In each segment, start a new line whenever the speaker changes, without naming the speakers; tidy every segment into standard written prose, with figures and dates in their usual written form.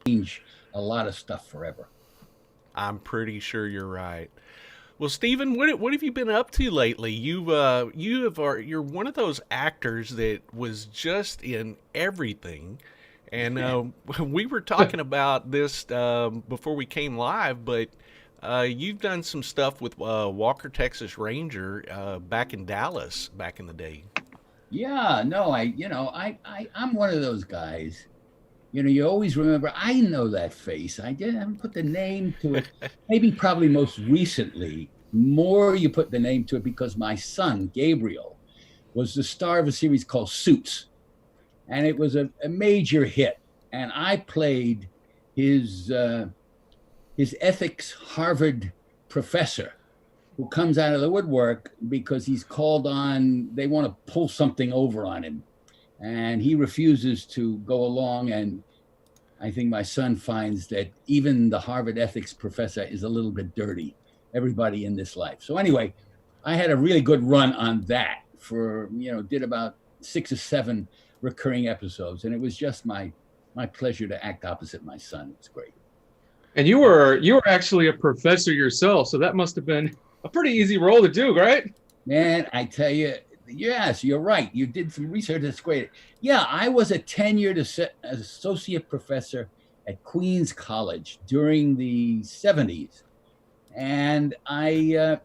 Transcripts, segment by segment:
change a lot of stuff forever.
I'm pretty sure you're right. Well, Stephen, what have you been up to lately? You're one of those actors that was just in everything, and we were talking about this before we came live. But you've done some stuff with Walker Texas Ranger back in Dallas back in the day.
Yeah, no, I'm one of those guys. You always remember, I know that face. Haven't put the name to it. Maybe probably most recently, more you put the name to it because my son, Gabriel, was the star of a series called Suits. And it was a major hit. And I played his ethics Harvard professor who comes out of the woodwork because he's called on, they want to pull something over on him. And he refuses to go along. And I think my son finds that even the Harvard ethics professor is a little bit dirty, everybody in this life. So anyway, I had a really good run on that for, did about 6 or 7 recurring episodes. And it was just my pleasure to act opposite my son. It was great.
And you were actually a professor yourself, so that must have been a pretty easy role to do, right?
Man, I tell you, yes, you're right. You did some research. That's great. Yeah, I was a tenured associate professor at Queens College during the 70s. And I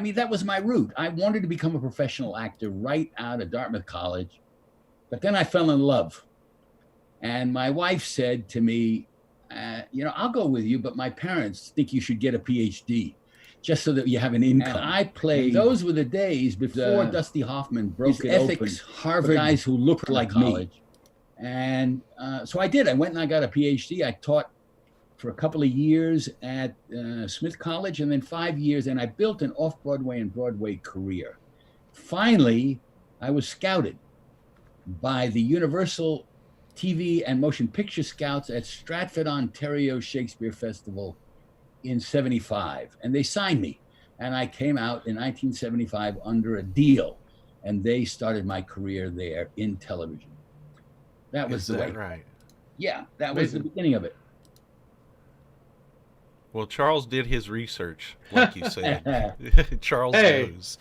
mean, that was my route. I wanted to become a professional actor right out of Dartmouth College. But then I fell in love. And my wife said to me, I'll go with you, but my parents think you should get a PhD just so that you have an income. And I played, those were the days before Dusty Hoffman broke it ethics, open. Harvard guys who looked like me. And so I did. I went and I got a PhD. I taught for a couple of years at Smith College and then 5 years, and I built an off-Broadway and Broadway career. Finally, I was scouted by the Universal TV and Motion Picture Scouts at Stratford, Ontario Shakespeare Festival in 75. And they signed me. And I came out in 1975 under a deal. And they started my career there in television. That was the way.
Right?
Yeah, that was the beginning of it.
Well, Charles did his research, like you said. Charles knows.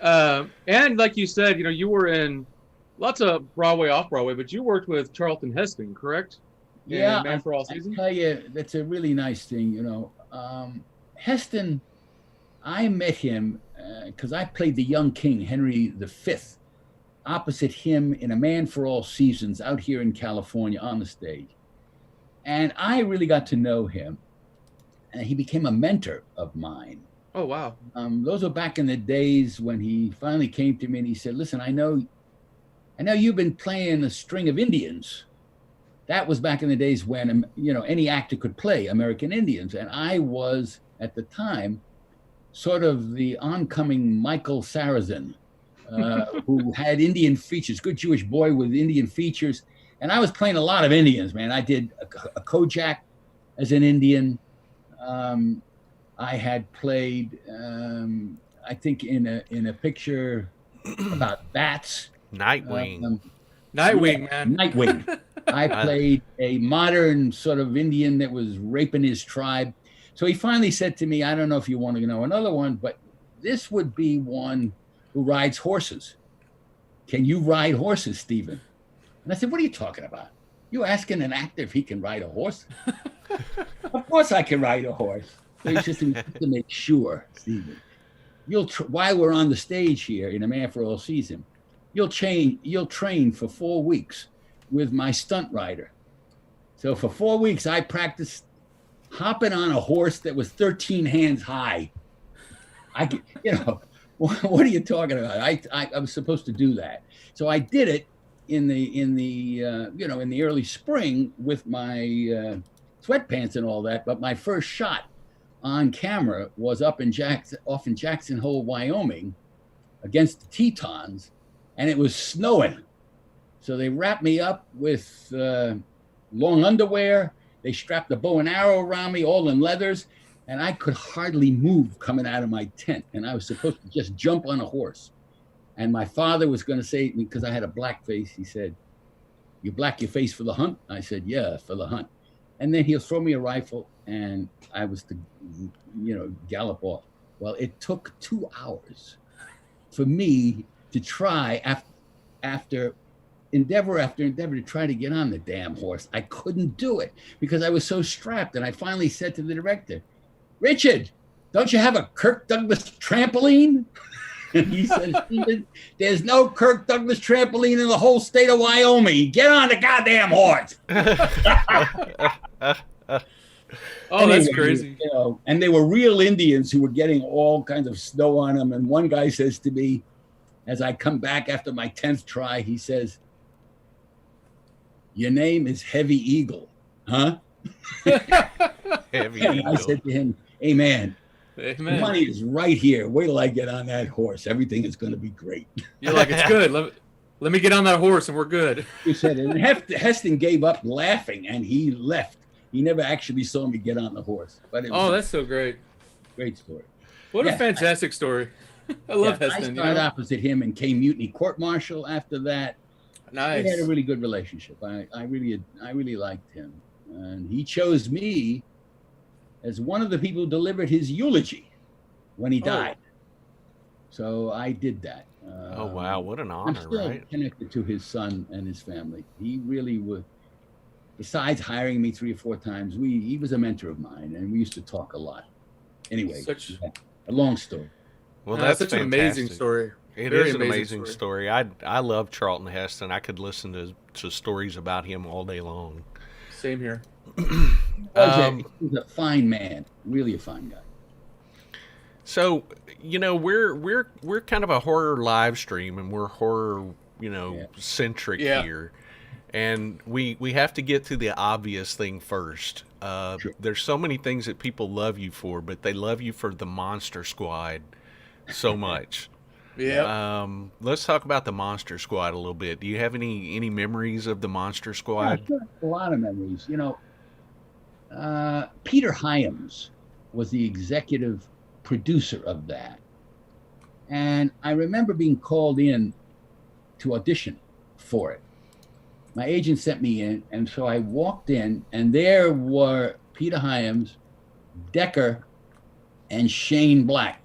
And like you said, you were in lots of Broadway, off-Broadway, but you worked with Charlton Heston, correct?
Yeah,
Man for All Seasons?
I tell you, that's a really nice thing, Heston, I met him because I played the young king, Henry V, opposite him in A Man for All Seasons out here in California on the stage. And I really got to know him. And he became a mentor of mine.
Oh, wow.
Those were back in the days when he finally came to me and he said, listen, I know you've been playing a string of Indians. That was back in the days when, any actor could play American Indians. And I was, at the time, sort of the oncoming Michael Sarrazin, who had Indian features, good Jewish boy with Indian features. And I was playing a lot of Indians, man. I did a Kojak as an Indian. I had played, I think, in a picture about bats.
Nightwing.
Nightwing, man.
Nightwing. I played a modern sort of Indian that was raping his tribe. So he finally said to me, I don't know if you want to know another one, but this would be one who rides horses. Can you ride horses, Stephen? And I said, what are you talking about? You asking an actor if he can ride a horse? Of course I can ride a horse. So he just to make sure, Stephen, while we're on the stage here in A Man for All Season, you'll train for 4 weeks with my stunt rider. So for 4 weeks, I practiced hopping on a horse that was 13 hands high. What are you talking about? I was supposed to do that. So I did it in the early spring with my sweatpants and all that. But my first shot on camera was off in Jackson Hole, Wyoming, against the Tetons, and it was snowing. So they wrapped me up with long underwear. They strapped a bow and arrow around me, all in leathers, and I could hardly move coming out of my tent. And I was supposed to just jump on a horse. And my father was going to say, because I had a black face, he said, "You black your face for the hunt?" I said, "Yeah, for the hunt." and then he'll throw me a rifle, and I was to, gallop off. Well, it took 2 hours for me to try after endeavor to try to get on the damn horse. I couldn't do it because I was so strapped. And I finally said to the director, Richard, don't you have a Kirk Douglas trampoline? And he said, Stephen, there's no Kirk Douglas trampoline in the whole state of Wyoming. Get on the goddamn horse.
Oh,
anyway,
that's crazy.
And they were real Indians who were getting all kinds of snow on them. And one guy says to me, as I come back after my 10th try, he says, your name is Heavy Eagle, huh?
Heavy
and
Eagle.
I said to him, hey, man,
Amen.
the money is right here. Wait till I get on that horse. Everything is going to be great.
You're like, it's good. Let me get on that horse and we're good.
He said, and Heston gave up laughing and he left. He never actually saw me get on the horse. But it was
that's so great.
great story.
What a fantastic story. I love Heston.
I started opposite him and came mutiny court martial after that.
Nice.
We had a really good relationship. I really liked him. And he chose me as one of the people who delivered his eulogy when he died. So I did that.
Oh, wow. What an honor,
I'm still
right?
connected to his son and his family. He really was, besides hiring me 3 or 4 times, he was a mentor of mine, and we used to talk a lot. Anyway, a long story.
Well, that's
such an amazing story.
It is an amazing story. I love Charlton Heston. I could listen to stories about him all day long.
Same here.
He's a fine man, really a fine guy.
So, we're kind of a horror live stream, and we're horror, centric here. And we have to get to the obvious thing first.
Sure.
There's so many things that people love you for, but they love you for the Monster Squad so much.
Yeah.
Let's talk about the Monster Squad a little bit. Do you have any memories of the Monster Squad?
Yeah, sure. A lot of memories. Peter Hyams was the executive producer of that. And I remember being called in to audition for it. My agent sent me in, and so I walked in, and there were Peter Hyams, Decker, and Shane Black,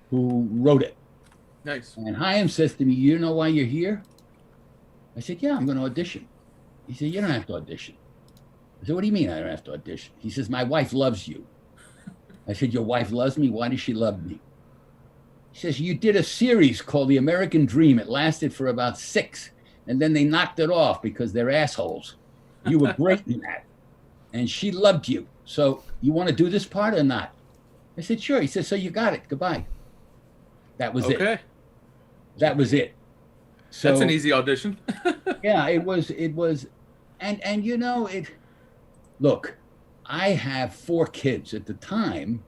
who wrote it.
Nice.
And Hyams says to me, you know why you're here? I said, yeah, I'm going to audition. He said, you don't have to audition. I said, what do you mean I don't have to audition? He says, my wife loves you. I said, your wife loves me? Why does she love me? He says, you did a series called The American Dream. It lasted for about 6, and then they knocked it off because they're assholes. You were great in that. And she loved you. So you want to do this part or not? I said, sure. He said, so you got it. Goodbye. That was it.
Okay.
That was it. So,
that's an easy audition.
yeah, it was, and look, I have 4 kids at the time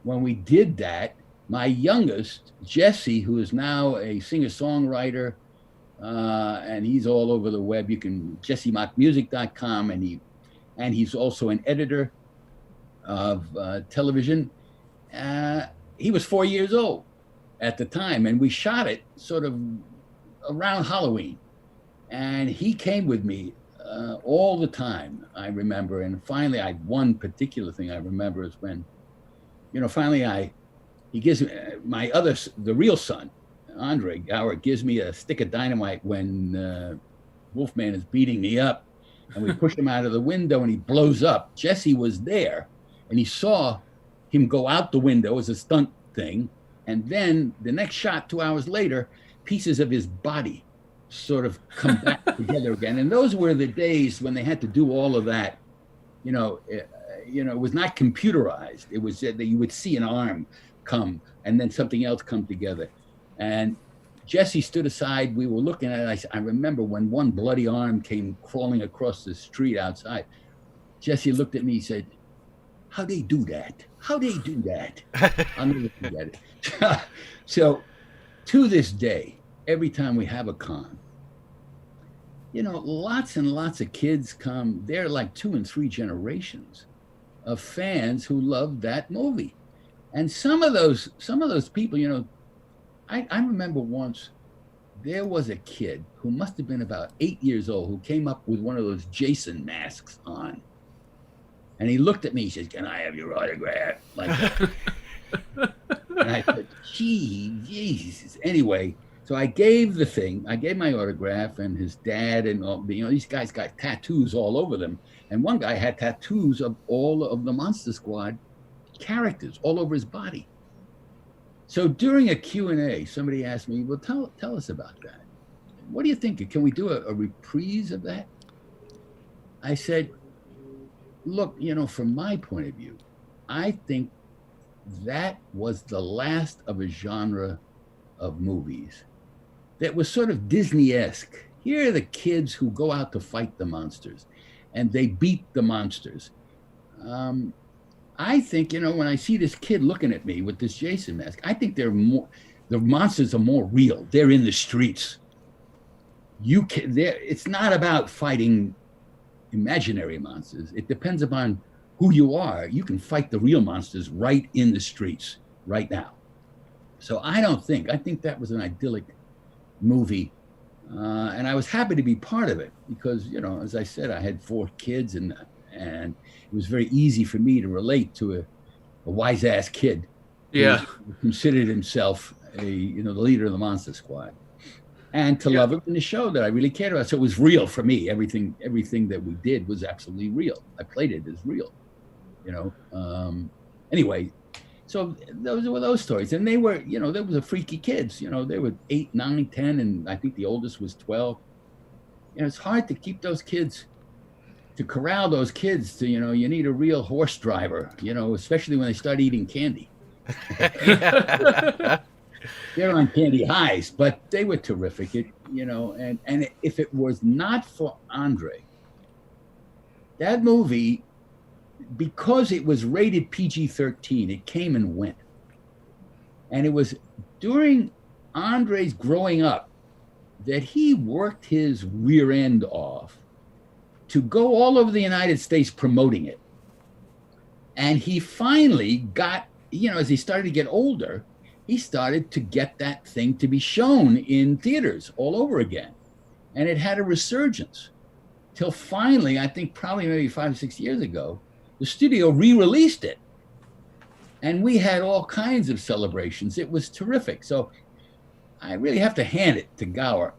when we did that. My youngest, Jesse, who is now a singer-songwriter, and he's all over the web. You can jessemachtmusic.com, and he's also an editor of television. He was 4 years old at the time, and we shot it sort of around Halloween. And he came with me all the time, I remember. And finally, one particular thing I remember is when, finally he gives me, the real son, Andre Gower, gives me a stick of dynamite when Wolfman is beating me up. And we push him out of the window and he blows up. Jesse was there and he saw him go out the window as a stunt thing. And then the next shot, 2 hours later, pieces of his body sort of come back together again. And those were the days when they had to do all of that. It was not computerized. It was that you would see an arm come and then something else come together. And Jesse stood aside. We were looking at it. I remember when one bloody arm came crawling across the street outside. Jesse looked at me and said, how they do that? How they do that? I'll never forget it. So to this day, every time we have a con, lots and lots of kids come. They're like 2 and 3 generations of fans who love that movie. And some of those people, I remember once there was a kid who must have been about 8 years old who came up with one of those Jason masks on. And he looked at me. He says, "Can I have your autograph?" Like that. And I said, "Gee, Jesus." Anyway, so I gave the thing. I gave my autograph, and his dad and all. These guys got tattoos all over them. And one guy had tattoos of all of the Monster Squad characters all over his body. So during a Q&A, somebody asked me, "Well, tell us about that. What do you think? Can we do a reprise of that?" I said, "Look, from my point of view, I think that was the last of a genre of movies that was sort of Disney-esque. Here are the kids who go out to fight the monsters, and they beat the monsters. I think, when I see this kid looking at me with this Jason mask, I think the monsters are more real. They're in the streets. It's not about fighting imaginary monsters. It depends upon who you are. You can fight the real monsters right in the streets right now." So I think that was an idyllic movie. And I was happy to be part of it because, as I said, I had 4 kids and it was very easy for me to relate to a wise ass kid.
Yeah.
Who considered himself the leader of the Monster Squad. And to love him in the show that I really cared about. So it was real for me. Everything that we did was absolutely real. I played it as real, Anyway, so those were those stories. And they were, there was a freaky kids. They were 8, 9, 10, and I think the oldest was 12. It's hard to keep those kids, to corral those kids to, you need a real horse driver, especially when they start eating candy. They're on candy highs, but they were terrific. And if it was not for Andre, that movie, because it was rated PG-13, it came and went. And it was during Andre's growing up that he worked his rear end off to go all over the United States promoting it. And he finally got, as he started to get older, he started to get that thing to be shown in theaters all over again. And it had a resurgence till finally, I think probably maybe 5 or 6 years ago, the studio re-released it. And we had all kinds of celebrations. It was terrific. So I really have to hand it to Gower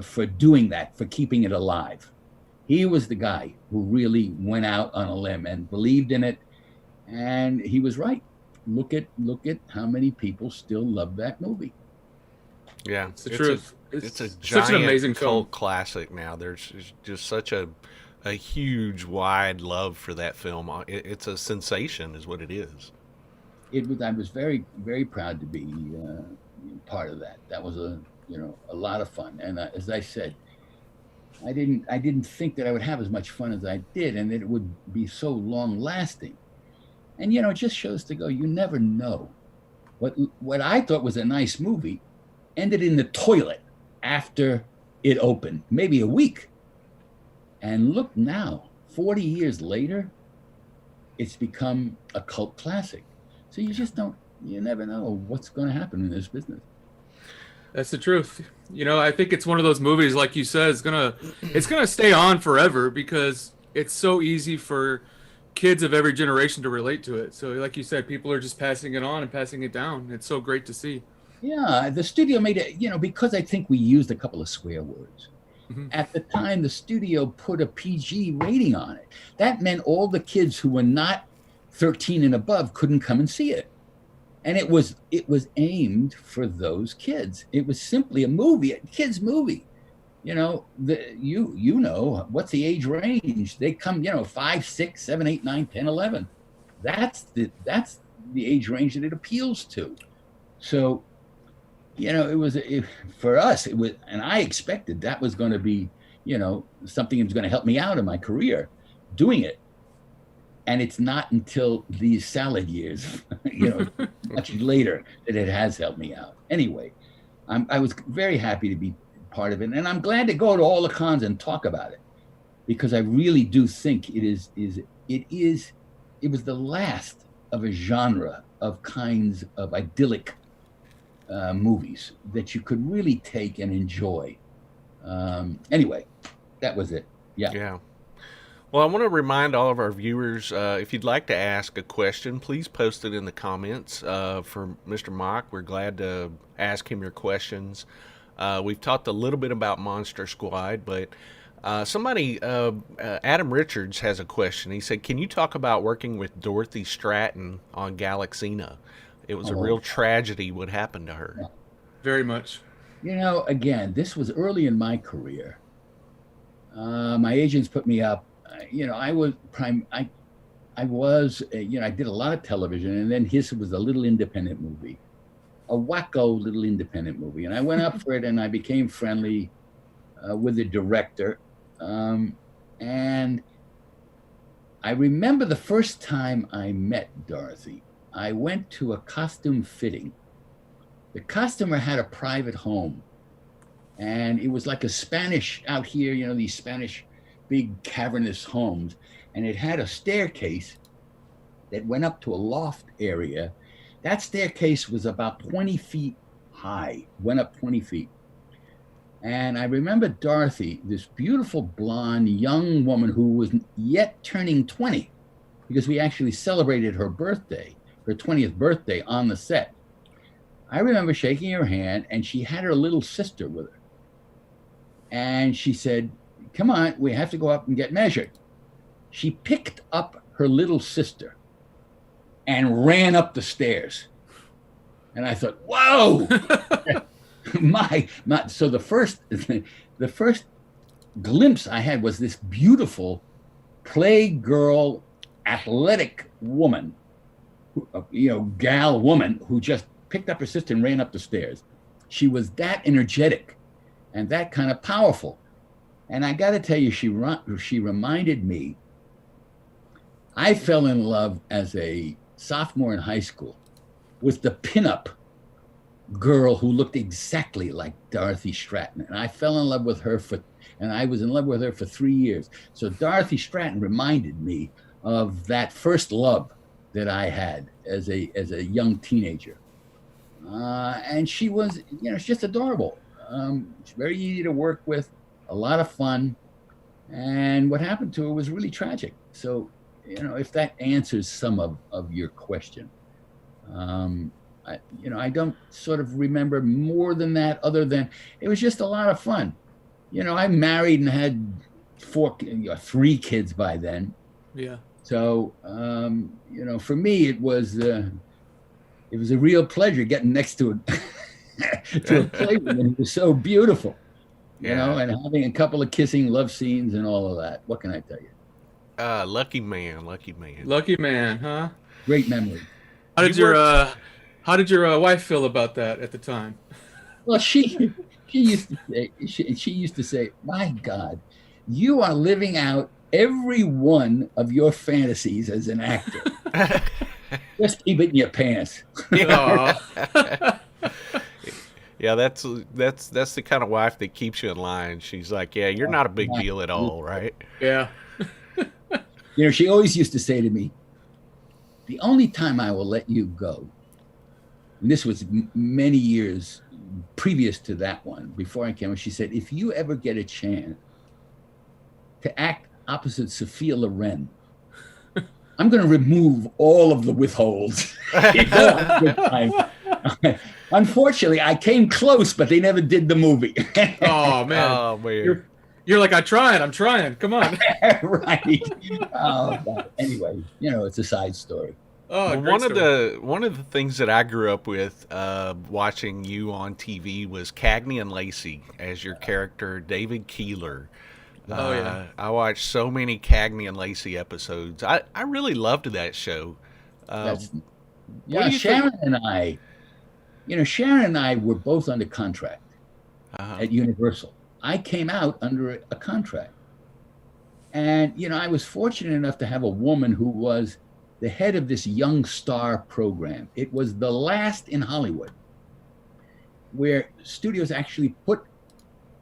for doing that, for keeping it alive. He was the guy who really went out on a limb and believed in it. And he was right. Look at how many people still love that movie.
Yeah,
it's the truth.
It's a
such
giant
an amazing
cult
film.
classic now. There's just such a huge, wide love for that film. It's a sensation, is what it is.
I was very, very proud to be part of that. That was a lot of fun. And as I said, I didn't think that I would have as much fun as I did, and that it would be so long lasting. And it just shows to go, you never know. What I thought was a nice movie ended in the toilet after it opened, maybe a week. And look now, 40 years later, it's become a cult classic. So you never know what's going to happen in this business.
That's the truth. I think it's one of those movies, like you said, it's gonna stay on forever because it's so easy for kids of every generation to relate to it. So like you said, people are just passing it on and passing it down. It's so great to see.
Yeah, the studio made it, because I think we used a couple of swear words. Mm-hmm. At the time, the studio put a PG rating on it. That meant all the kids who were not 13 and above couldn't come and see it. And it was aimed for those kids. It was simply a movie, a kid's movie. What's the age range? They come, 5, 6, 7, 8, 9, 10, 11. That's the age range that it appeals to. So, for us, and I expected that was going to be, something that was going to help me out in my career doing it. And it's not until these salad years, much later, that it has helped me out. Anyway, I was very happy to be part of it, and I'm glad to go to all the cons and talk about it, because I really do think it was the last of a genre of kinds of idyllic movies that you could really take and enjoy. Anyway, that was it. Yeah.
Well, I want to remind all of our viewers, if you'd like to ask a question, please post it in the comments for Mr. Mock. We're glad to ask him your questions. We've talked a little bit about Monster Squad, but Adam Richards has a question. He said, can you talk about working with Dorothy Stratton on Galaxina? It was a real tragedy what happened to her.
Very much.
Again, this was early in my career. My agents put me up. I did a lot of television, and then his was a little independent movie, a wacko little independent movie. And I went up for it, and I became friendly with the director. And I remember the first time I met Dorothy, I went to a costume fitting. The costumer had a private home, and it was like a Spanish out here, these Spanish big cavernous homes, and it had a staircase that went up to a loft area. That staircase was about 20 feet high, went up 20 feet. And I remember Dorothy, this beautiful blonde young woman who was yet turning 20, because we actually celebrated her birthday, her 20th birthday on the set. I remember shaking her hand, and she had her little sister with her. And she said, come on, we have to go up and get measured. She picked up her little sister and ran up the stairs. And I thought, whoa, so the first glimpse I had was this beautiful playgirl, athletic woman, gal woman who just picked up her sister and ran up the stairs. She was that energetic and that kind of powerful. And I got to tell you, she reminded me, I fell in love as a sophomore in high school with the pinup girl who looked exactly like Dorothy Stratton. And I fell in love with her and I was in love with her for 3 years. So Dorothy Stratton reminded me of that first love that I had as a young teenager. And she was, she's just adorable. She's very easy to work with. A lot of fun, and what happened to her was really tragic. So, if that answers some of your question, I don't sort of remember more than that, other than it was just a lot of fun. I married and had 3 kids by then.
Yeah.
So, for me, it was a real pleasure getting next to a playroom, and it was so beautiful. And having a couple of kissing love scenes and all of that. What can I tell you?
Lucky man, lucky man.
Lucky man, huh?
Great memory.
How did your wife feel about that at the time?
Well, she used to say, my God, you are living out every one of your fantasies as an actor. Just keep it in your pants.
Yeah, that's the kind of wife that keeps you in line. She's like, yeah, you're not a big deal at all, right?
Yeah.
She always used to say to me, the only time I will let you go, and this was many years previous to that one, before I came, she said, if you ever get a chance to act opposite Sophia Loren, I'm going to remove all of the withholds. Unfortunately, I came close, but they never did the movie.
Oh, man.
Oh, weird.
You're like, I'm trying. Come on.
Right. Anyway, it's a side story.
Oh,
well, one of the things that I grew up with watching you on TV was Cagney and Lacey as your character, David Keeler.
Oh, yeah.
I watched so many Cagney and Lacey episodes. I really loved that show.
Sharon and I, Sharon and I were both under contract at Universal. I came out under a contract. And, I was fortunate enough to have a woman who was the head of this Young Star program. It was the last in Hollywood where studios actually put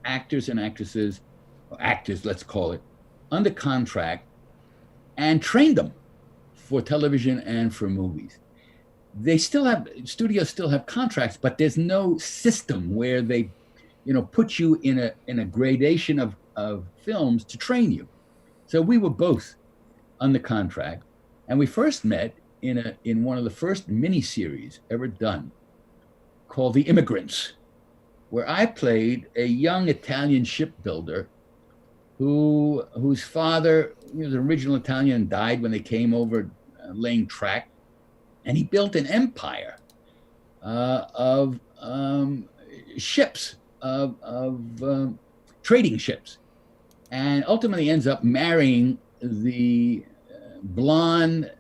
actors and actresses, or actors, let's call it, under contract and trained them for television and for movies. Studios still have contracts, but there's no system where they, put you in a gradation of films to train you. So we were both under contract, and we first met in one of the first miniseries ever done, called The Immigrants, where I played a young Italian shipbuilder whose father, he was an original Italian, died when they came over laying track, and he built an empire of ships, of trading ships, and ultimately ends up marrying the blonde,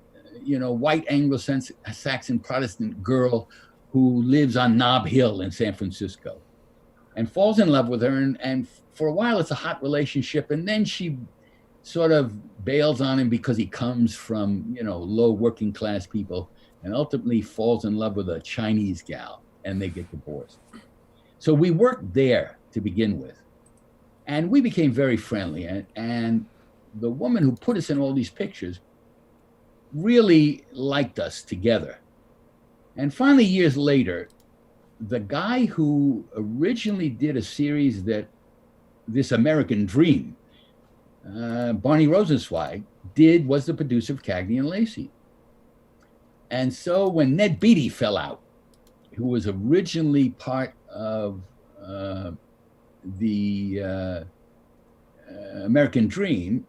white Anglo-Saxon Protestant girl who lives on Nob Hill in San Francisco, and falls in love with her. And for a while, it's a hot relationship. And then she sort of bails on him because he comes from, low working class people, and ultimately falls in love with a Chinese gal, and they get divorced. So we worked there to begin with, and we became very friendly. And the woman who put us in all these pictures really liked us together. And finally, years later, the guy who originally did a series that This American Dream, Barney Rosenzweig, was the producer of Cagney and Lacey. And so when Ned Beatty fell out, who was originally part of the American Dream,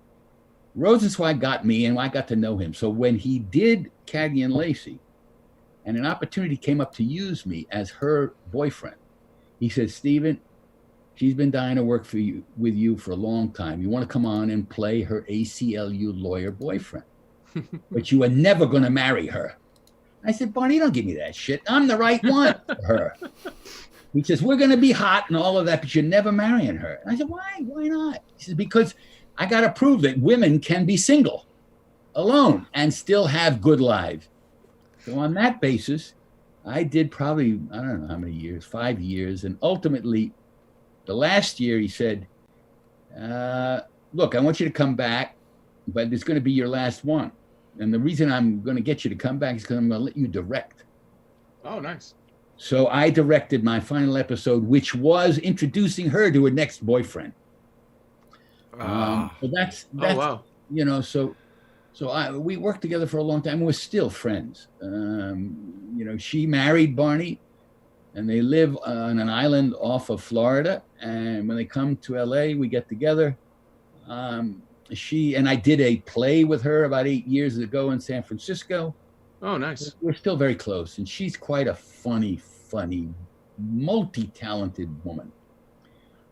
Rosenzweig got me, and I got to know him. So when he did Cagney and Lacey, and an opportunity came up to use me as her boyfriend, he said, "Stephen, she's been dying to work with you for a long time. You want to come on and play her ACLU lawyer boyfriend, but you are never going to marry her." I said, "Barney, don't give me that shit. I'm the right one for her." He says, "We're going to be hot and all of that, but you're never marrying her." And I said, "Why? Why not?" He says, "Because I got to prove that women can be single, alone, and still have good lives." So on that basis, I did probably, I don't know how many years, 5 years. And ultimately, the last year, he said, "Look, I want you to come back, but it's going to be your last one. And the reason I'm going to get you to come back is because I'm going to let you direct."
Oh, nice.
So I directed my final episode, which was introducing her to her next boyfriend. So that's
oh, wow.
We worked together for a long time. We're still friends. She married Barney, and they live on an island off of Florida. And when they come to LA, we get together. She and I did a play with her about 8 years ago in San Francisco.
Oh, nice.
We're still very close, and she's quite a funny, multi-talented woman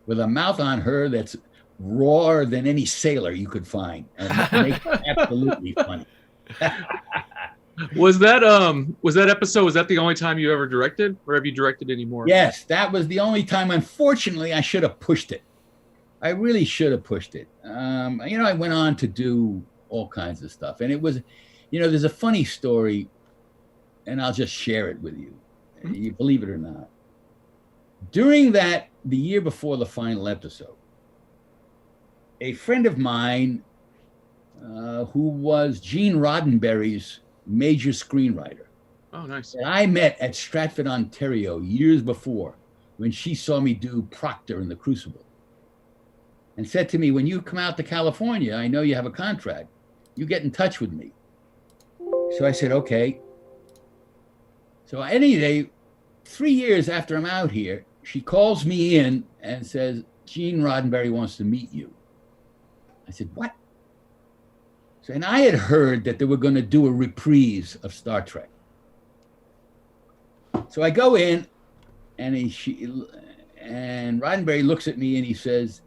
with a mouth on her that's rawer than any sailor you could find, and makes it absolutely funny.
Was that episode, was that the only time you ever directed, or have you directed any more?
Yes, that was the only time. Unfortunately, I should have pushed it. I really should have pushed it. I went on to do all kinds of stuff, and it was, there's a funny story, and I'll just share it with you. Mm-hmm. You believe it or not. During the year before the final episode, a friend of mine, who was Gene Roddenberry's major screenwriter.
Oh, nice.
That I met at Stratford, Ontario, years before, when she saw me do Proctor in The Crucible, and said to me, "When you come out to California, I know you have a contract. You get in touch with me." So I said, "Okay." So any day, 3 years after I'm out here, she calls me in and says, "Gene Roddenberry wants to meet you." I said, "What?" So, and I had heard that they were going to do a reprise of Star Trek. So I go in, and Roddenberry looks at me and he says,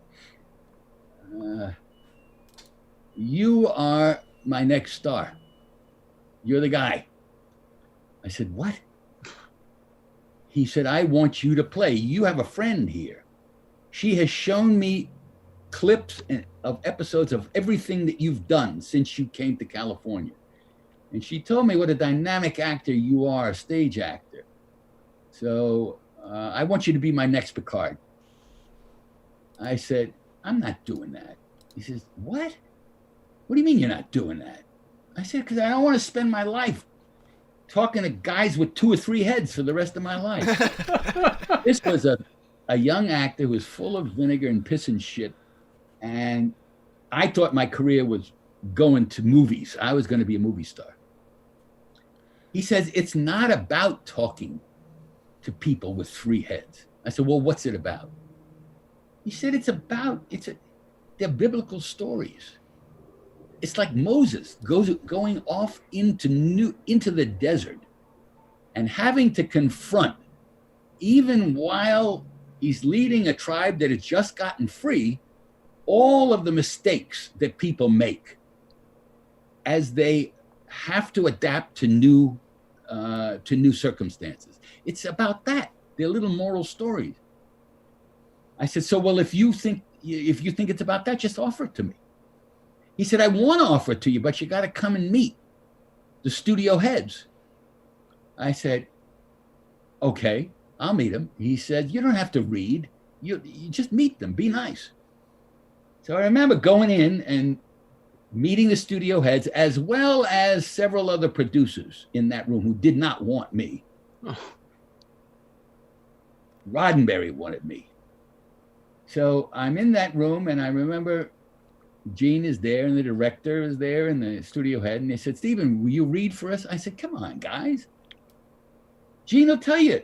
"You are my next star. You're the guy." I said, "What?" He said, "I want you to play. You have a friend here. She has shown me clips of episodes of everything that you've done since you came to California. And she told me what a dynamic actor you are, a stage actor. So I want you to be my next Picard." I said, "I'm not doing that." He says, "What? What do you mean you're not doing that?" I said, "Because I don't want to spend my life talking to guys with 2 or 3 heads for the rest of my life." This was a young actor who was full of vinegar and piss and shit. And I thought my career was going to movies. I was going to be a movie star. He says, it's not about talking to people with three heads. I said, well, what's it about? He said, they're biblical stories. It's like Moses going off into the desert and having to confront, even while he's leading a tribe that has just gotten free, all of the mistakes that people make as they have to adapt to new circumstances. It's about that. They're little moral stories. I said, so well, if you think it's about that, just offer it to me. He said, I want to offer it to you, but you got to come and meet the studio heads. I said, okay, I'll meet them. He said, you don't have to read. You just meet them. Be nice. So I remember going in and meeting the studio heads, as well as several other producers in that room who did not want me. Oh. Roddenberry wanted me. So I'm in that room, and I remember Gene is there, and the director is there, and the studio head, and they said, Stephen, will you read for us? I said, come on, guys. Gene will tell you,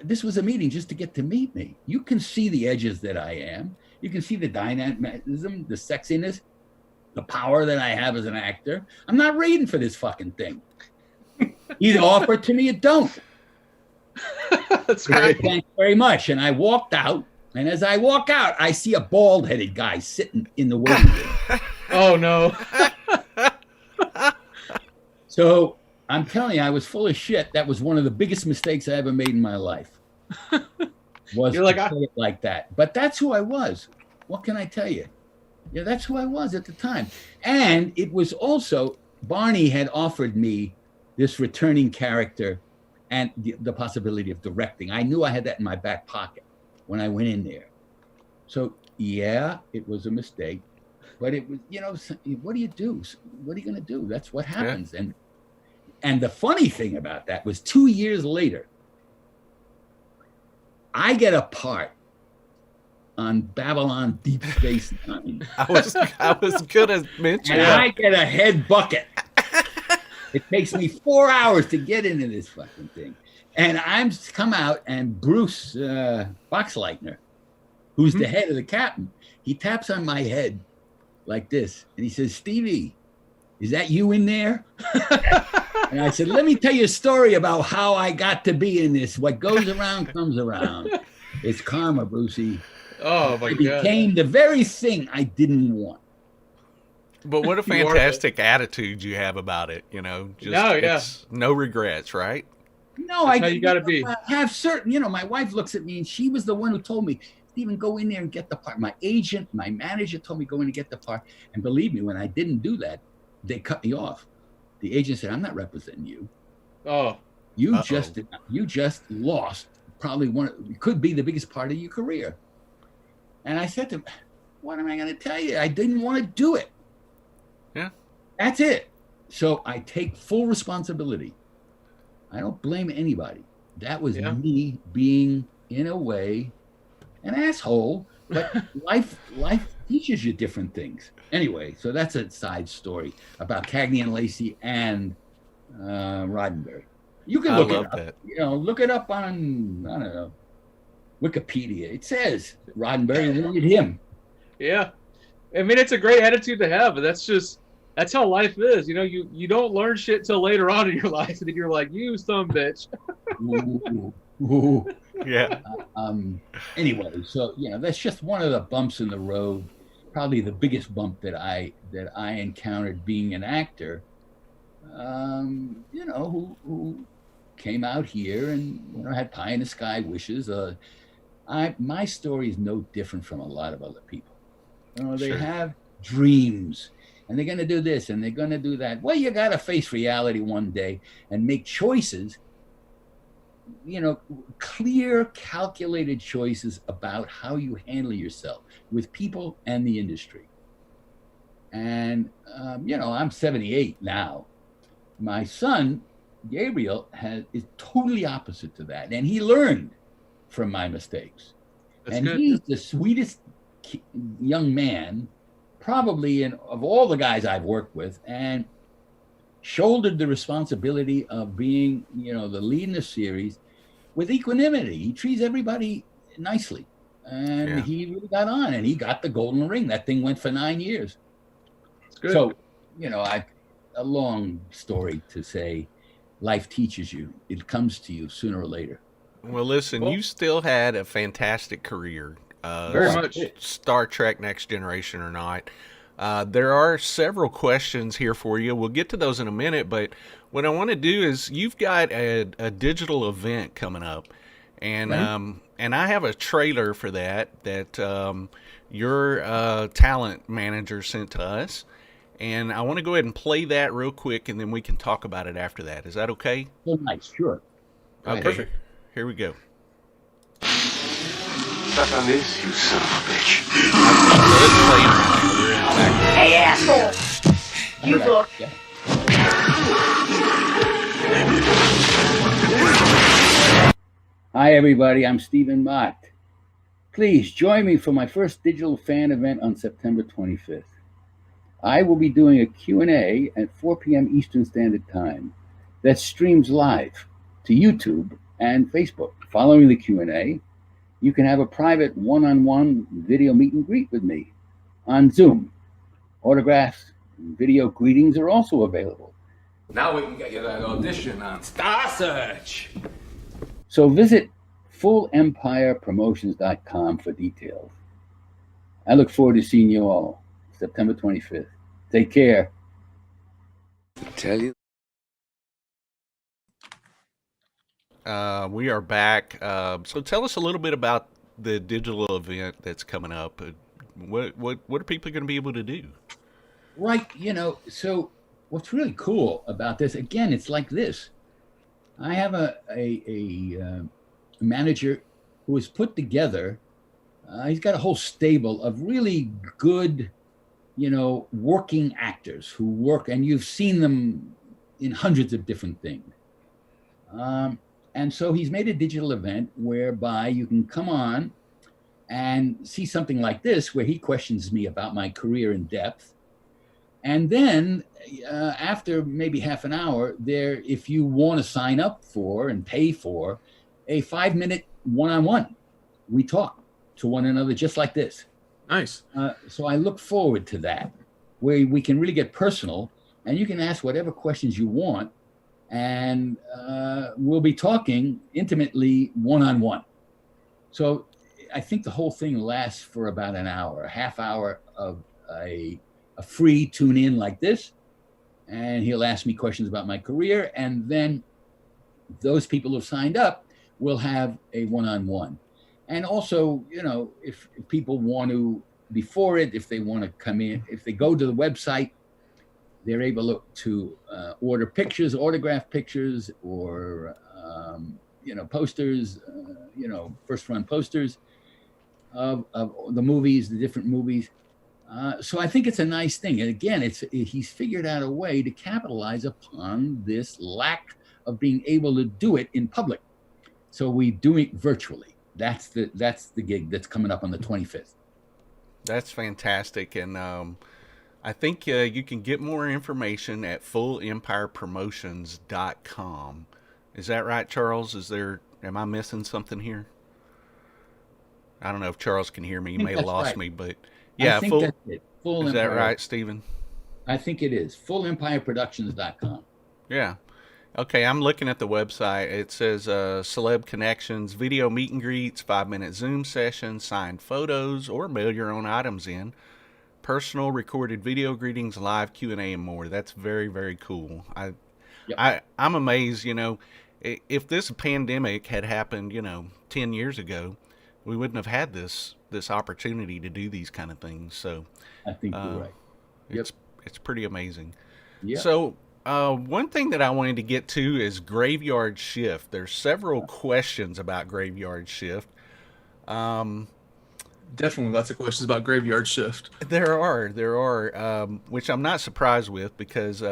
this was a meeting just to get to meet me. You can see the edges that I am. You can see the dynamism, the sexiness, the power that I have as an actor. I'm not reading for this fucking thing. Either offer it to me or don't.
That's great.
Thanks very much. And I walked out. And as I walk out, I see a bald-headed guy sitting in the waiting room.
Oh, no.
So I'm telling you, I was full of shit. That was one of the biggest mistakes I ever made in my life. Was
You're like,
to say it like that. But that's who I was. What can I tell you? Yeah, that's who I was at the time. And it was also, Barney had offered me this returning character and the possibility of directing. I knew I had that in my back pocket when I went in there. So yeah, it was a mistake, but it was, what do you do? What are you going to do? That's what happens. Yeah. And the funny thing about that was 2 years later, I get a part on Babylon Deep Space Nine.
I was going to mention
and I get a head bucket. It takes me 4 hours to get into this fucking thing. And I'm come out, and Bruce Boxleitner, who's the head of the captain, he taps on my head like this, and he says, Stevie, is that you in there? And I said, let me tell you a story about how I got to be in this. What goes around comes around. It's karma, Brucey.
Oh, my God.
It became the very thing I didn't want.
But what a fantastic attitude you have about it, It's no regrets, right?
No,
That's how you got to be.
Have certain, my wife looks at me, and she was the one who told me, Stephen, go in there and get the part. My agent, my manager told me go in and get the part. And believe me, when I didn't do that, they cut me off. The agent said, I'm not representing you.
Oh.
You just lost probably could be the biggest part of your career. And I said to him, what am I going to tell you? I didn't want to do it.
Yeah.
That's it. So I take full responsibility. I don't blame anybody. That was me being, in a way, an asshole. But life teaches you different things. Anyway, so that's a side story about Cagney and Lacey and Roddenberry. You can look it up. That. Look it up on, I don't know, Wikipedia. It says Roddenberry wanted him.
Yeah. I mean, it's a great attitude to have, but that's how life is. You don't learn shit till later on in your life, and then you're like, you son of a bitch.
Ooh.
Yeah.
Anyway, so that's just one of the bumps in the road. Probably the biggest bump that I encountered being an actor. Who came out here and had pie in the sky wishes. My story is no different from a lot of other people. They have dreams. And they're going to do this and they're going to do that. Well, you got to face reality one day and make choices, clear, calculated choices about how you handle yourself with people and the industry. And, I'm 78 now. My son, Gabriel, is totally opposite to that. And he learned from my mistakes. That's good. He's the sweetest young man probably of all the guys I've worked with, and shouldered the responsibility of being, the lead in the series with equanimity. He treats everybody nicely, and he really got on, and he got the golden ring. That thing went for 9 years.
It's good.
So, a long story to say, life teaches you. It comes to you sooner or later.
Well, listen, you still had a fantastic career.
Very much.
Star Trek Next Generation or not. There are several questions here for you. We'll get to those in a minute, but what I want to do is you've got a digital event coming up, and and I have a trailer for that your talent manager sent to us, and I want to go ahead and play that real quick, and then we can talk about it after that. Is that okay?
Oh, nice, sure.
Okay, perfect. Here we go.
On this, you son of a bitch.
Hey, asshole! You look.
Hi, everybody. I'm Stephen Macht. Please join me for my first digital fan event on September 25th. I will be doing a Q&A at 4 p.m. Eastern Standard Time that streams live to YouTube and Facebook. Following the Q&A, you can have a private one-on-one video meet and greet with me on Zoom. Autographs and video greetings are also available.
Now we can get you that audition on Star Search.
So visit FullEmpirePromotions.com for details. I look forward to seeing you all September 25th. Take care.
I tell you.
We are back. So tell us a little bit about the digital event that's coming up. What are people going to be able to do?
Right. So what's really cool about this, again, it's like this. I have a manager who has put together, he's got a whole stable of really good, working actors who work, and you've seen them in hundreds of different things. And so he's made a digital event whereby you can come on and see something like this, where he questions me about my career in depth. And then after maybe half an hour, if you want to sign up for and pay for a 5-minute one-on-one, we talk to one another just like this.
Nice.
So I look forward to that, where we can really get personal, and you can ask whatever questions you want, and we'll be talking intimately one-on-one. So I think the whole thing lasts for about an hour, a half hour of a free tune in like this, and he'll ask me questions about my career, and then those people who've signed up will have a one-on-one. And also, if people want to, before it, if they want to come in, if they go to the website, they're able to order pictures, autograph pictures, or posters, first run posters of the movies, the different movies. So I think it's a nice thing. And again, he's figured out a way to capitalize upon this lack of being able to do it in public. So we do it virtually. That's the gig that's coming up on the 25th.
That's fantastic. And I think you can get more information at FullEmpirePromotions.com. Is that right, Charles? Am I missing something here? I don't know if Charles can hear me. He may have lost me, but yeah,
I think that's it. Full
is
Empire,
that right, Stephen?
I think it is. FullEmpireProductions.com.
Yeah. Okay, I'm looking at the website. It says celeb connections, video meet and greets, 5-minute Zoom sessions, signed photos, or mail your own items in, personal recorded video greetings, live Q&A, and more. That's very, very cool. I'm amazed, if this pandemic had happened, 10 years ago, we wouldn't have had this opportunity to do these kind of things. So
I think you're right.
It's pretty amazing.
Yeah.
So one thing that I wanted to get to is Graveyard Shift. There's several questions about Graveyard Shift.
Definitely lots of questions about Graveyard Shift.
There are, which I'm not surprised with, because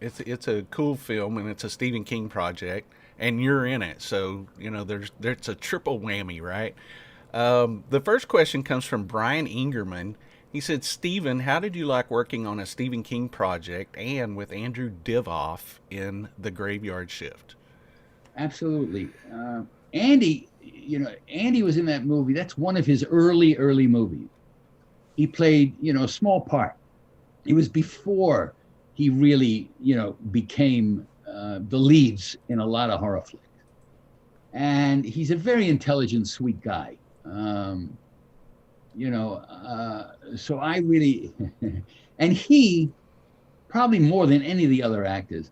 it's a cool film and it's a Stephen King project, and you're in it, so there's a triple whammy, right? The first question comes from Brian Ingerman, He said, Stephen, how did you like working on a Stephen King project and with Andrew Divoff in The Graveyard Shift?
Absolutely. Andy, Andy was in that movie. That's one of his early movies. He played, a small part. It was before he really, became the leads in a lot of horror flicks. And he's a very intelligent, sweet guy. So I really, and he, probably more than any of the other actors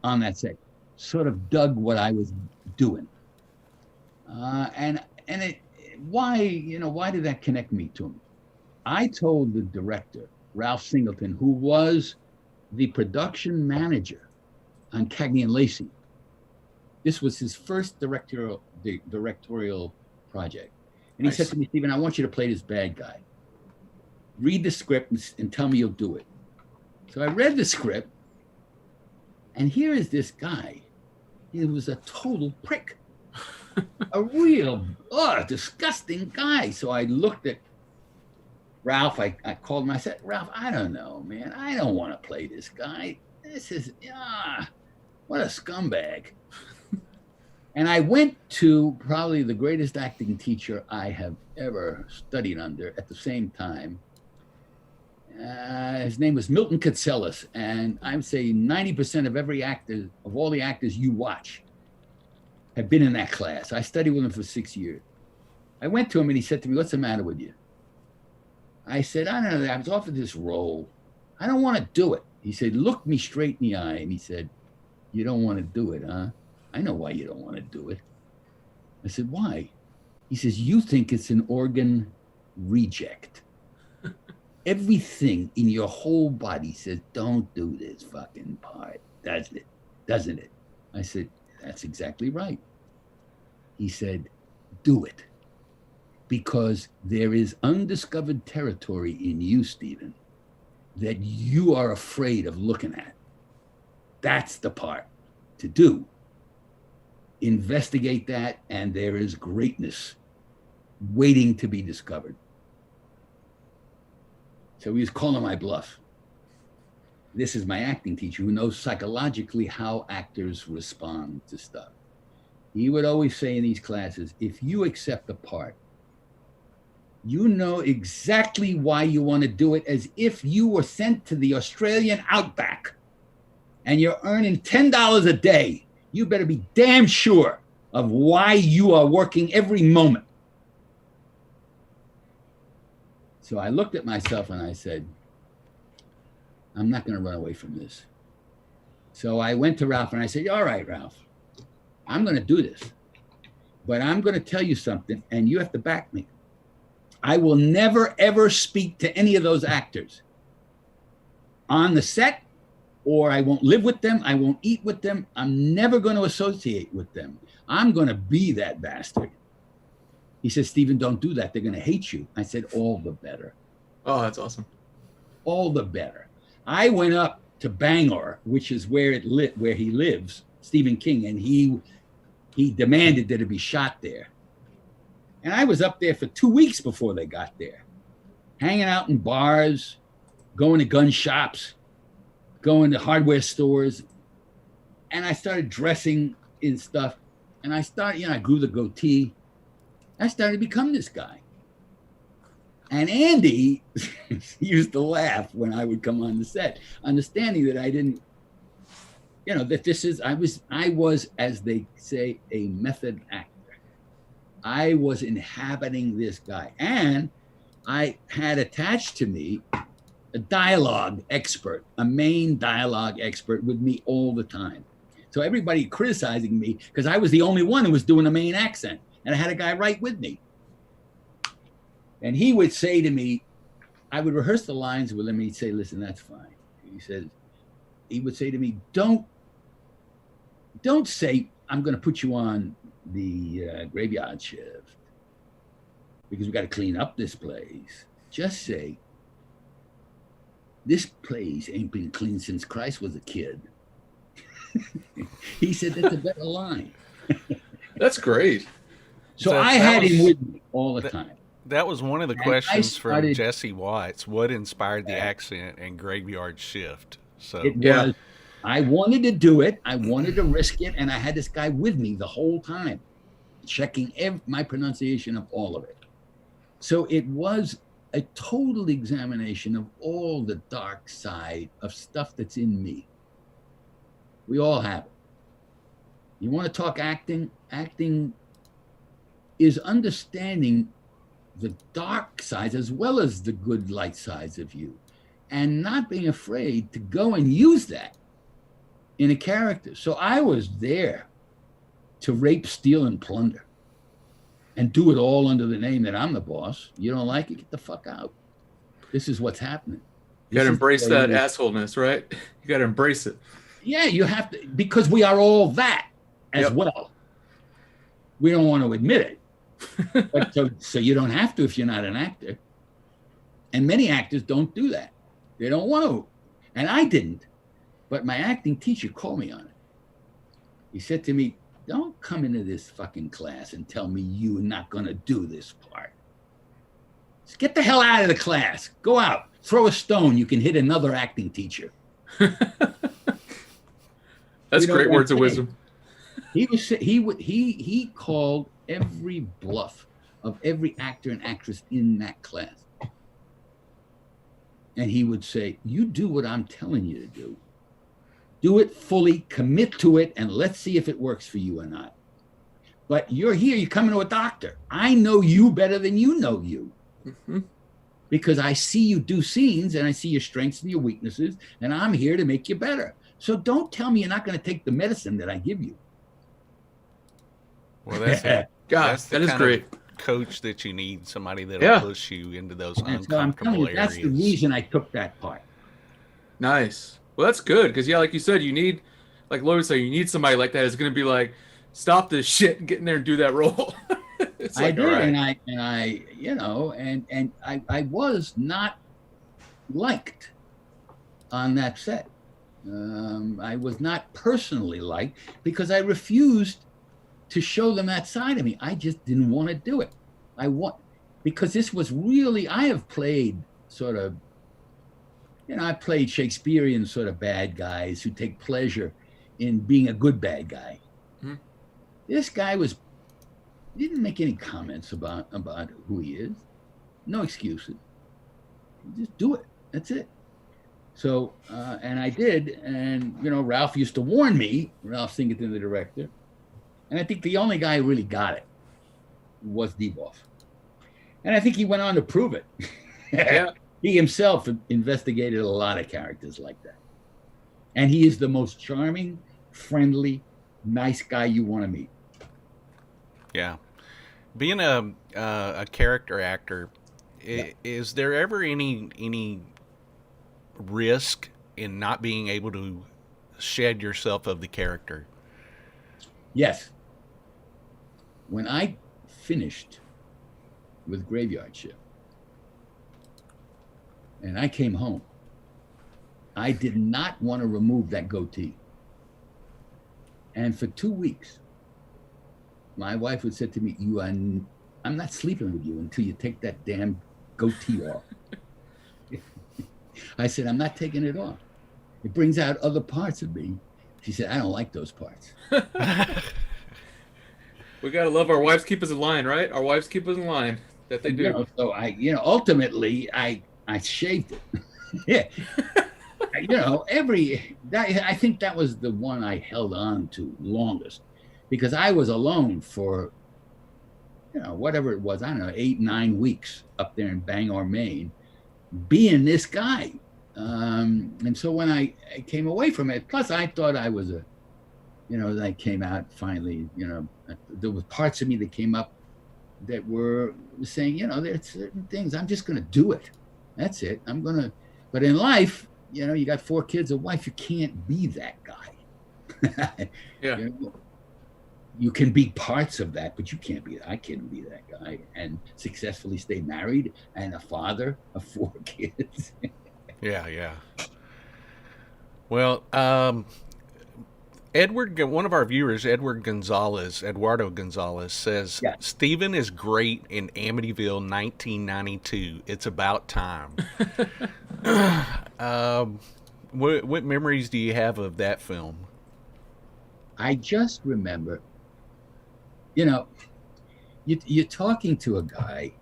on that set, sort of dug what I was doing. Why did that connect me to him? I told the director, Ralph Singleton, who was the production manager on Cagney and Lacey. This was his first directorial project. And he said to me, Stephen, I want you to play this bad guy. Read the script and tell me you'll do it. So I read the script, and here is this guy. He was a total prick. A real, disgusting guy. So I looked at Ralph. I called him. I said, Ralph, I don't know, man. I don't want to play this guy. This is, what a scumbag. And I went to probably the greatest acting teacher I have ever studied under at the same time. His name was Milton Katselis. And I'm saying 90% of all the actors you watch have been in that class. I studied with him for 6 years. I went to him and he said to me, what's the matter with you? I said, I don't know, I was offered this role. I don't want to do it. He said, look me straight in the eye. And he said, you don't want to do it, huh? I know why you don't want to do it. I said, why? He says, you think it's an organ reject. Everything in your whole body says, don't do this fucking part, doesn't it? I said, that's exactly right. He said, do it. Because there is undiscovered territory in you, Stephen, that you are afraid of looking at. That's the part to do. Investigate that, and there is greatness waiting to be discovered. So he was calling my bluff. This is my acting teacher who knows psychologically how actors respond to stuff. He would always say in these classes, if you accept a part, you know exactly why you want to do it, as if you were sent to the Australian outback and you're earning $10 a day. You better be damn sure of why you are working every moment. So I looked at myself and I said, I'm not going to run away from this. So I went to Ralph and I said, all right, Ralph, I'm going to do this, but I'm going to tell you something and you have to back me. I will never, ever speak to any of those actors on the set, or I won't live with them. I won't eat with them. I'm never going to associate with them. I'm going to be that bastard. He says, Stephen, don't do that. They're going to hate you. I said, all the better.
Oh, that's awesome.
All the better. I went up to Bangor, which is where he lives, Stephen King, and he demanded that it be shot there. And I was up there for 2 weeks before they got there, hanging out in bars, going to gun shops, going to hardware stores. And I started dressing in stuff. And I grew the goatee. I started to become this guy. And Andy used to laugh when I would come on the set, understanding that I didn't, that I was, as they say, a method actor. I was inhabiting this guy. And I had attached to me a dialogue expert, a main dialogue expert with me all the time. So everybody criticizing me because I was the only one who was doing a main accent. And I had a guy right with me. And he would say to me, I would rehearse the lines with him. And he'd say, listen, that's fine. He would say to me, don't say, I'm going to put you on the graveyard shift because we got to clean up this place. Just say, this place ain't been cleaned since Christ was a kid. He said, that's a better line.
That's great.
So I had him with me all the time.
That was one of the
And I
questions from
started-
Jesse Watts. What inspired the accent and Graveyard Shift? So
It
Yeah.
was, I wanted to do it. I wanted to risk it. And I had this guy with me the whole time, checking my pronunciation of all of it. So it was a total examination of all the dark side of stuff that's in me. We all have it. You want to talk acting? Acting is understanding the dark sides as well as the good light sides of you, and not being afraid to go and use that in a character. So I was there to rape, steal, and plunder, and do it all under the name that I'm the boss. You don't like it? Get the fuck out. This is what's happening.
You got to
This is
embrace
the way
that
it is.
assholeness, right? You got to embrace it.
Yeah, you have to, because we are all that as
Yep.
well. We don't want to admit it. But so you don't have to if you're not an actor. And many actors don't do that. They don't want to. And I didn't. But my acting teacher called me on it. He said to me, don't come into this fucking class and tell me you're not going to do this part. Just get the hell out of the class. Go out. Throw a stone. You can hit another acting teacher.
That's
You know
great
what I'm
words of
saying?
wisdom.
He called every bluff of every actor and actress in that class. And he would say, you do what I'm telling you to do. Do it fully, commit to it, and let's see if it works for you or not. But you're here, you're coming to a doctor. I know you better than you know you.
Mhm.
Because I see you do scenes and I see your strengths and your weaknesses, and I'm here to make you better. So don't tell me you're not going to take the medicine that I give you.
well, that's it.
God,
That's the
that is
kind of
great.
coach that you need, somebody that'll
Yeah.
push you into those
And so I'm telling
uncomfortable
you, that's the
areas.
reason I took that part.
Nice. Well, that's good because yeah, like you said, you need, like Lloyd said, you need somebody like that who's going to be like, stop this shit and get in there and do that role. It's
I
like,
did,
all right.
and I, you know, and I was not liked on that set. I was not personally liked because I refused to show them that side of me. I just didn't want to do it. Because this was really, I have played sort of, you know, I played Shakespearean sort of bad guys who take pleasure in being a good bad guy.
Mhm.
This guy didn't make any comments about who he is. No excuses. Just do it. That's it. So, and I did. And, you know, Ralph used to warn me, Ralph Singleton, the director. And I think the only guy who really got it was Divoff. And I think he went on to prove it.
Yeah.
He himself investigated a lot of characters like that. And he is the most charming, friendly, nice guy you want to meet.
Yeah. Being a character actor, is there ever any risk in not being able to shed yourself of the character?
Yes. When I finished with Graveyard Shift and I came home, I did not want to remove that goatee. And for 2 weeks, my wife would say to me, I'm not sleeping with you until you take that damn goatee off. I said, I'm not taking it off. It brings out other parts of me. She said, I don't like those parts.
We got to love our wives, keep us in line, right? Our wives keep us in line. That they do.
You know, so ultimately I shaved it. Yeah. I think that was the one I held on to longest because I was alone for, whatever it was, I don't know, 8-9 weeks up there in Bangor, Maine, being this guy. And so when I came away from it, plus I thought I was I came out finally, there were parts of me that came up that were saying, there's certain things, I'm just going to do it. That's it. But in life, you got 4 kids, a wife, you can't be that guy.
Yeah.
You can be parts of that, but I can't be that guy and successfully stay married and a father of 4 kids.
Yeah. Well, One of our viewers, Eduardo Gonzalez, says
Yeah.
Stephen is great in Amityville 1992. It's about time. What memories do you have of that film?
I just remember, you're talking to a guy,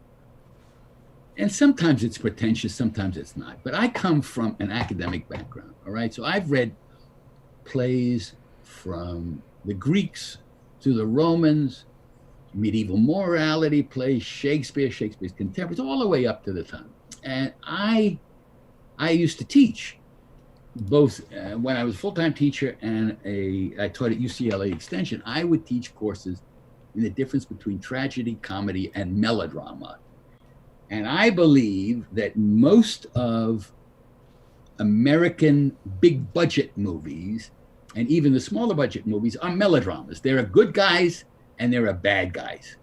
and sometimes it's pretentious, sometimes it's not. But I come from an academic background, all right? So I've read plays from the Greeks to the Romans, medieval morality plays, Shakespeare's contemporaries, all the way up to the time. And I used to teach both when I was a full-time teacher and I taught at UCLA Extension. I would teach courses in the difference between tragedy, comedy, and melodrama. And I believe that most of American big budget movies and even the smaller budget movies are melodramas. There are good guys and there are bad guys.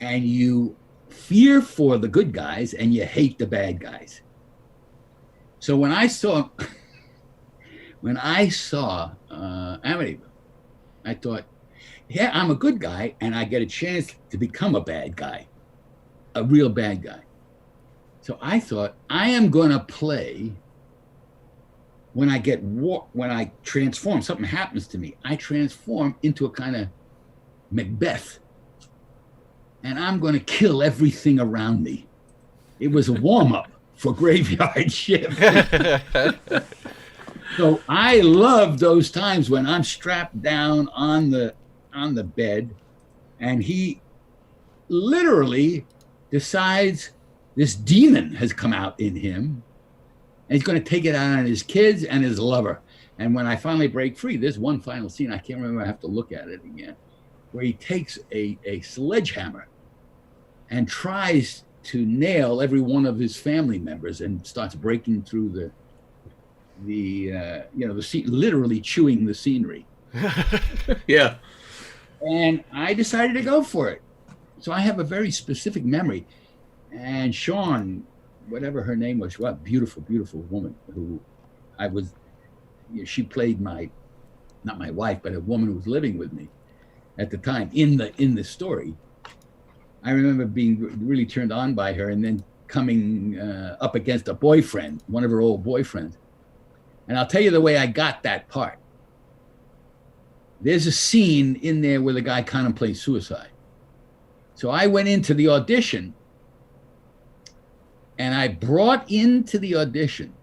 And you fear for the good guys and you hate the bad guys. So when I saw Amityville, I thought, yeah, I'm a good guy and I get a chance to become a bad guy, a real bad guy. So I thought, I am going to play when I transform, something happens to me, I transform into a kind of Macbeth. And I'm going to kill everything around me. It was a warm-up for Graveyard Shift. So I love those times when I'm strapped down on the bed and he literally decides this demon has come out in him and he's going to take it out on his kids and his lover. And when I finally break free, there's one final scene, I can't remember, I have to look at it again, where he takes a sledgehammer and tries to nail every one of his family members and starts breaking through the scene, literally chewing the scenery.
Yeah.
And I decided to go for it. So I have a very specific memory. And Sean, whatever her name was, what beautiful, beautiful woman who she played not my wife, but a woman who was living with me at the time in the story. I remember being really turned on by her and then coming up against a boyfriend, one of her old boyfriends. And I'll tell you the way I got that part. There's a scene in there where the guy contemplates suicide. So I went into the audition and I brought into the audition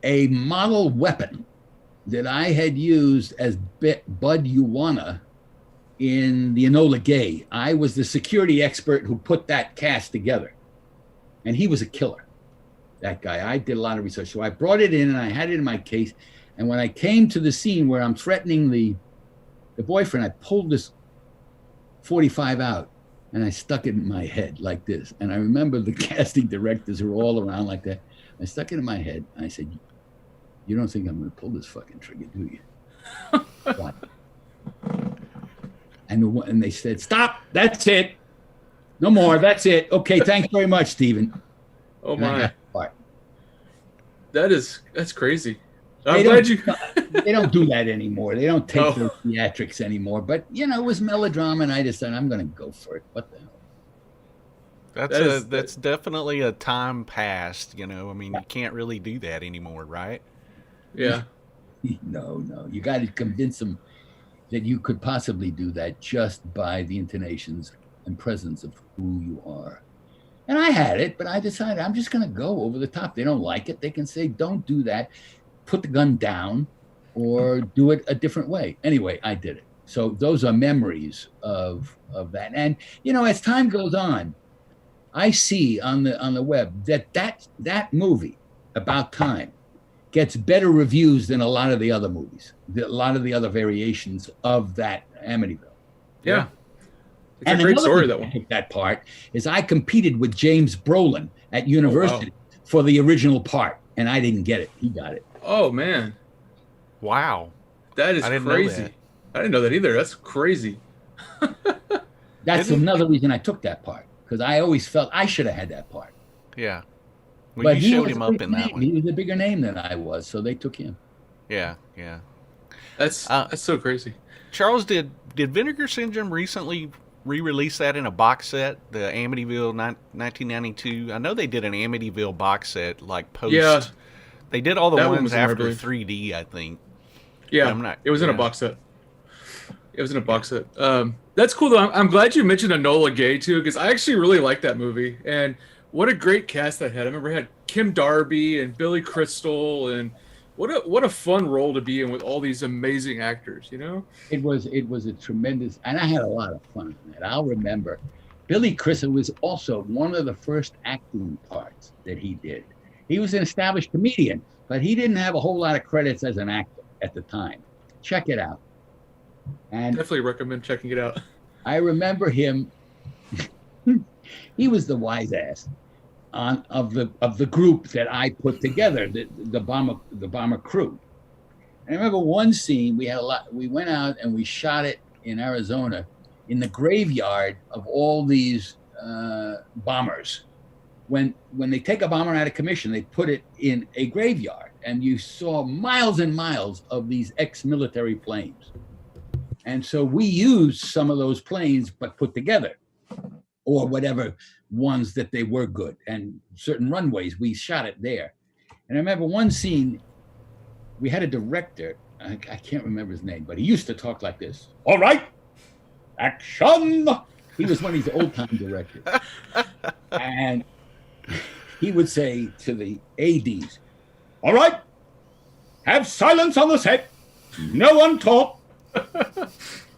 a model weapon that I had used as Bud Uwana in the Enola Gay. I was the security expert who put that cast together. And he was a killer, that guy. I did a lot of research. So I brought it in and I had it in my case. And when I came to the scene where I'm threatening the boyfriend, I pulled this 45 out and I stuck it in my head like this. And I remember the casting directors who were all around like that. I stuck it in my head and I said, "You don't think I'm going to pull this fucking trigger, do you?" And they said, "Stop, that's it. No more, that's it. Okay, thanks very much, Stephen."
Oh
And I
my.
had to part.
That's crazy. I'm glad you.
They don't do that anymore. They don't take
Oh.
those theatrics anymore. But it was melodrama, and I decided I'm going to go for it. What the hell?
That's definitely a time past. I mean, you can't really do that anymore, right?
Yeah.
No. You got to convince them that you could possibly do that just by the intonations and presence of who you are. And I had it, but I decided I'm just going to go over the top. They don't like it. They can say, "Don't do that. Put the gun down," or do it a different way. Anyway, I did it. So those are memories of that. And as time goes on, I see on the web that movie, About Time, gets better reviews than a lot of the other movies, a lot of the other variations of that Amityville.
Yeah. It's
And
a great
another
story,
reason
that
I
one.
picked that part is I competed with James Brolin at university for the original part, and I didn't get it. He got it.
Oh man,
Wow.
that is
I didn't know
crazy.
that.
I didn't know that either. That's crazy.
That's another reason I took that part, because I always felt I should have had that part.
Yeah. Well,
But
you
he
showed
was
him
a
up
big
in that
name.
one.
He was a bigger name than I was, so they took him.
Yeah, yeah.
That's so crazy.
Charles, did Vinegar Syndrome recently re-release that in a box set? The Amityville 1992. I know they did an Amityville box set like post.
Yeah.
They did all the
That one
ones
was in there, I
after
believe.
3D, I think.
Yeah,
But I'm not-
it was in a
yeah.
box set. It was in a box set. That's cool, though. I'm glad you mentioned Enola Gay, too, because I actually really like that movie. And what a great cast that had. I remember it had Kim Darby and Billy Crystal, and what a fun role to be in with all these amazing actors, you know?
It was a tremendous, and I had a lot of fun in it. I'll remember Billy Crystal was also one of the first acting parts that he did. He was an established comedian, but he didn't have a whole lot of credits as an actor at the time. Check it out. And
Definitely recommend checking it out.
I remember him. He was the wise ass of the group that I put together, the bomber crew. And I remember one scene we went out and we shot it in Arizona in the graveyard of all these bombers. When they take a bomber out of commission, they put it in a graveyard, and you saw miles and miles of these ex-military planes. And so we used some of those planes, but put together, or whatever ones that they were good, and certain runways, we shot it there. And I remember one scene, we had a director, I can't remember his name, but he used to talk like this. All right, action. He was one of these old time directors. And he would say to the ADs, all right, have silence on the set. No one talk.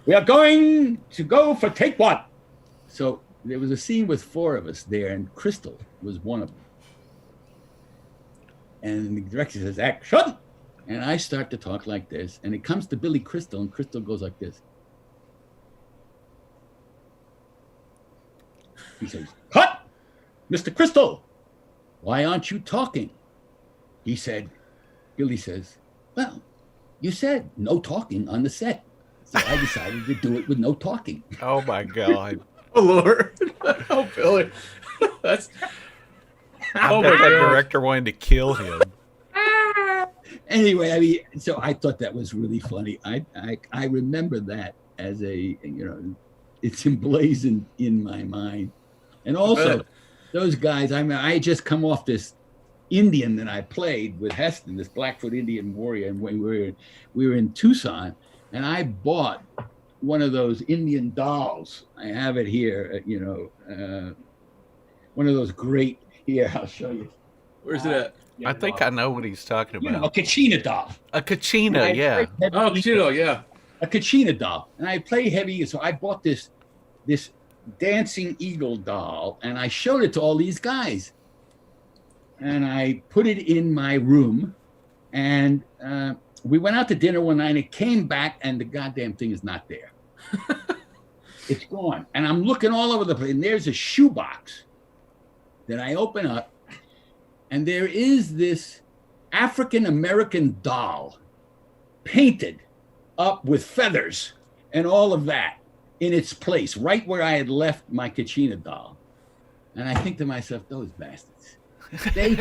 We are going to go for take one. So there was a scene with four of us there, and Crystal was one of them. And the director says, action. And I start to talk like this, and it comes to Billy Crystal, and Crystal goes like this. He says, cut! Mr. Crystal, why aren't you talking? Billy says, well, you said no talking on the set. So I decided to do it with no talking.
Oh my God!
Oh, Lord. Oh, Billy. That's...
I bet that director wanted to kill him.
Anyway, I mean, so I thought that was really funny. I remember that as it's emblazoned in my mind. And also, those guys, I mean, I had just come off this Indian that I played with Heston, this Blackfoot Indian warrior, and we were in Tucson, and I bought one of those Indian dolls. I have it here, one of those great. Here, I'll show you.
Where's it at?
I think I know what he's talking about.
A Kachina doll.
A Kachina, yeah.
Oh, Kachino, yeah.
A Kachina doll, and I play heavy, so I bought this dancing eagle doll, and I showed it to all these guys, and I put it in my room, and we went out to dinner one night, and it came back, and the goddamn thing is not there. It's gone, and I'm looking all over the place, and there's a shoebox that I open up, and there is this African-American doll painted up with feathers and all of that in its place, right where I had left my Kachina doll. And I think to myself, those bastards. They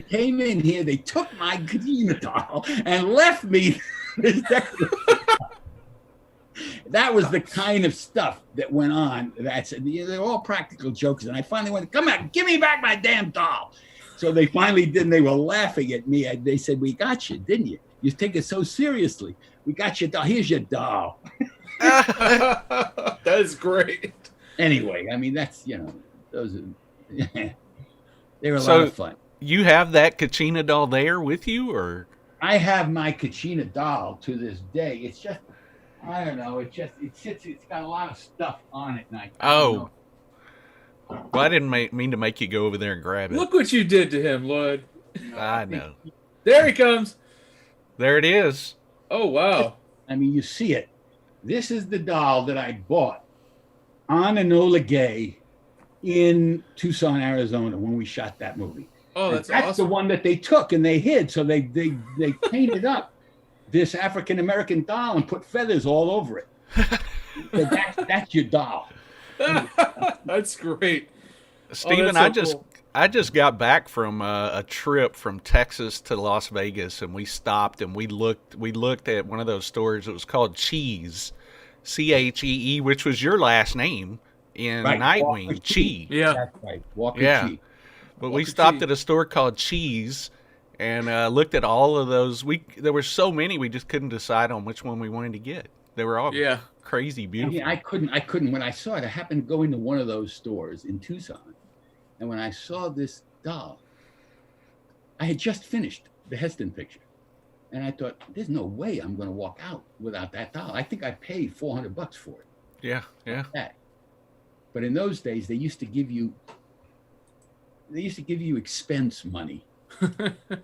came in here, they took my Kachina doll and left me this decorative. That was the kind of stuff that went on. They're all practical jokes. And I finally went, come on, give me back my damn doll. So they finally did, and they were laughing at me. They said, we got you, didn't you? You take it so seriously. We got your doll. Here's your doll.
That is great.
Anyway, I mean, that's, those are, they were a lot
So
of fun.
you have that Kachina doll there with you, or?
I have my Kachina doll to this day. It's just, I don't know. It's got a lot of stuff on it. And I don't know.
Well, I didn't mean to make you go over there and grab it.
Look what you did to him, Lloyd.
I know.
There he comes.
There it is.
Oh, wow.
I mean, you see it. This is the doll that I bought on Enola Gay in Tucson, Arizona, when we shot that movie.
Oh,
And
that's
the
awesome.
one that they took and they hid. So they painted up this African-American doll and put feathers all over it. So that's your doll.
That's great.
Stephen,
that's so
I just got back from a trip from Texas to Las Vegas, and we stopped and we looked at one of those stores. It was called Cheese, Chee, which was your last name in
Right,
Nightwing.
Walker
Chee.
Yeah.
That's right. Walker
Yeah.
Chee.
But we
Walker
stopped
Chee.
at a store called Cheese and looked at all of those. There were so many we just couldn't decide on which one we wanted to get. They were all
Yeah.
crazy
I
beautiful.
mean, I couldn't. When I saw it, I happened to go into one of those stores in Tucson, and when I saw this doll, I had just finished the Heston picture, and I thought, "There's no way I'm going to walk out without that doll." I think I paid $400 for it.
Yeah, yeah.
That. But in those days, they used to give you expense money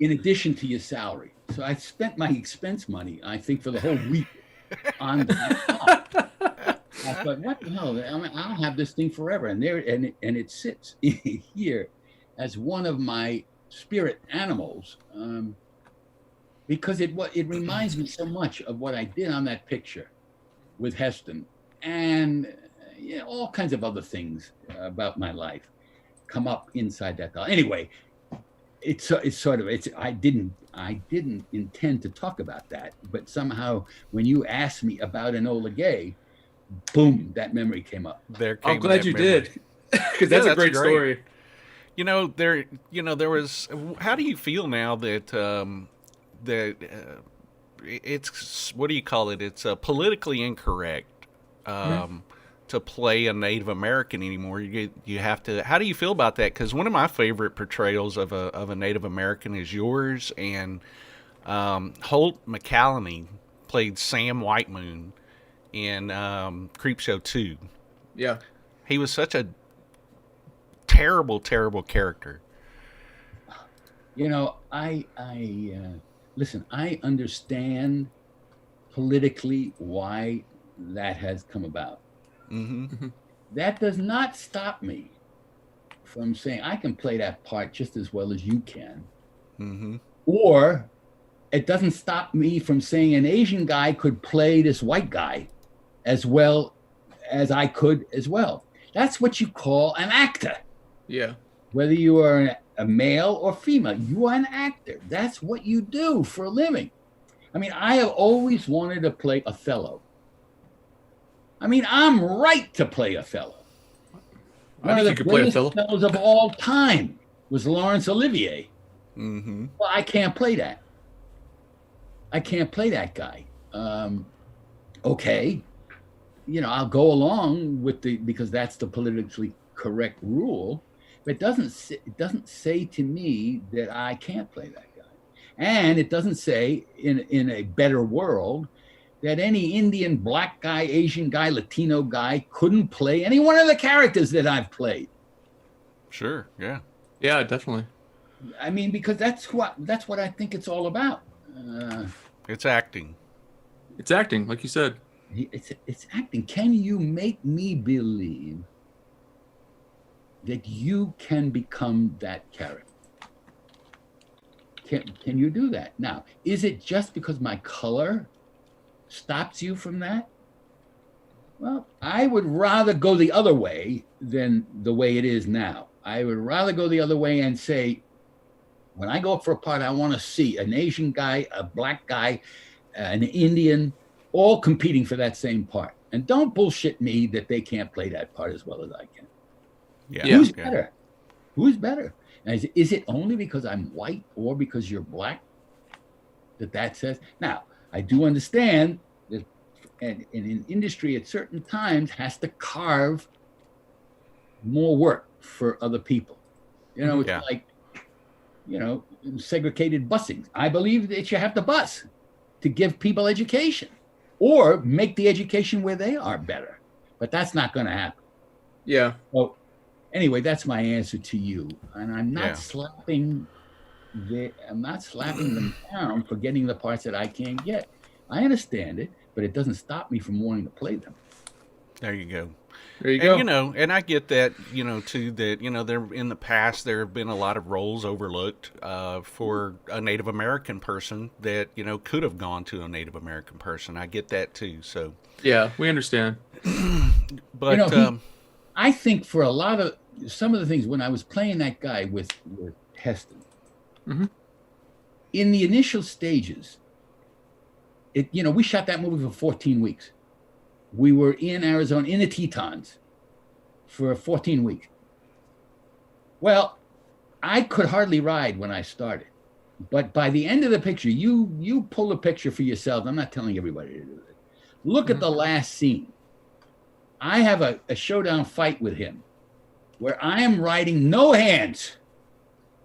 in addition to your salary. So I spent my expense money, I think, for the whole week on the doll. I thought, what the hell? I mean, I'll have this thing forever, and it sits here as one of my spirit animals, because it reminds me so much of what I did on that picture with Heston, and all kinds of other things about my life come up inside that doll. Anyway, I didn't intend to talk about that, but somehow when you asked me about Enola Gay, boom, that memory came up.
I'm glad you did, because that's a great story.
There was. How do you feel now that it's, what do you call it? It's politically incorrect to play a Native American anymore. You have to. How do you feel about that? Because one of my favorite portrayals of a Native American is yours, and Holt McCallany played Sam Whitemoon in Creepshow 2.
Yeah.
He was such a terrible character.
Listen, I understand politically why that has come about.
Mm-hmm.
That does not stop me from saying I can play that part just as well as you can.
Mm-hmm.
Or it doesn't stop me from saying an Asian guy could play this white guy as well as I could as well. That's what you call an actor.
Yeah.
Whether you are a male or female, you are an actor. That's what you do for a living. I mean, I have always wanted to play Othello. I mean, I'm right to play Othello. One of the greatest Othellos of all time was Laurence Olivier.
Mm-hmm.
Well, I can't play that. I can't play that guy. Okay, I'll go along with because that's the politically correct rule. But it doesn't say to me that I can't play that guy, and it doesn't say in a better world that any Indian, black guy, Asian guy, Latino guy couldn't play any one of the characters that I've played.
Sure, yeah.
Yeah, definitely.
I mean, because that's what I think it's all about.
It's acting.
It's acting, like you said.
It's acting. Can you make me believe that you can become that character? Can you do that? Now, is it just because my color stops you from that? Well, I would rather go the other way than the way it is now. I would rather go the other way and say, when I go up for a part, I want to see an Asian guy, a black guy, an Indian, all competing for that same part. And don't bullshit me that they can't play that part as well as I can.
Yeah.
Who's better? Who's better? And is it only because I'm white or because you're black that says? Now, I do understand that an industry at certain times has to carve more work for other people. It's like, segregated busing. I believe that you have to bus to give people education or make the education where they are better. But that's not going to happen.
Yeah.
Well, anyway, that's my answer to you. And I'm not slapping them down for getting the parts that I can't get. I understand it, but it doesn't stop me from wanting to play them.
There you go.
There you go.
And I get that, too, that, there in the past, there have been a lot of roles overlooked for a Native American person that, could have gone to a Native American person. I get that, too. So,
yeah, we understand.
But,
I think for a lot of some of the things when I was playing that guy with Heston,
Mm-hmm.
in the initial stages, we shot that movie for 14 weeks. We were in Arizona, in the Tetons, for 14 weeks. Well, I could hardly ride when I started. But by the end of the picture, you pull a picture for yourself. I'm not telling everybody to do it. Look at the last scene. I have a showdown fight with him where I am riding no hands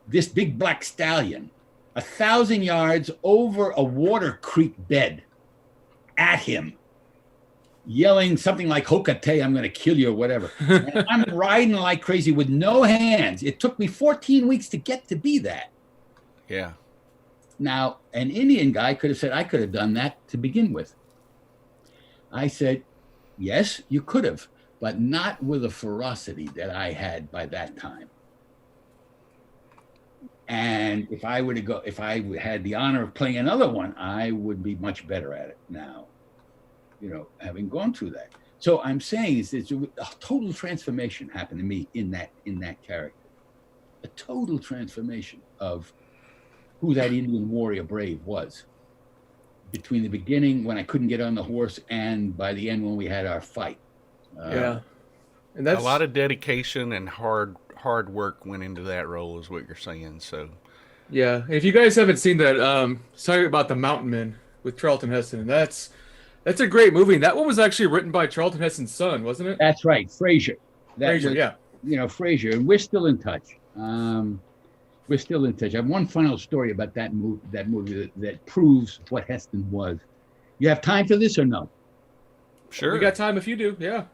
this big black stallion 1,000 yards over a water creek bed at him, yelling something like "Hokate, I'm going to kill you" or whatever. And I'm riding like crazy with no hands. It took me 14 weeks to get to be that.
Yeah.
Now, an Indian guy could have said, I could have done that to begin with. I said, yes, you could have, but not with the ferocity that I had by that time. And if I had the honor of playing another one, I would be much better at it now, having gone through that. So I'm saying is a total transformation happened to me in that character. A total transformation of who that Indian warrior brave was between the beginning when I couldn't get on the horse and by the end when we had our fight.
And that's
a lot of dedication and hard work went into that role, is what you're saying. So,
yeah. If you guys haven't seen that, sorry about the Mountain Men with Charlton Heston. That's a great movie. That one was actually written by Charlton Heston's son, wasn't it?
That's right, Frazier.
Yeah.
Frazier, and we're still in touch. We're still in touch. I have one final story about that movie that proves what Heston was. You have time for this or no?
Sure.
We got time if you do, yeah.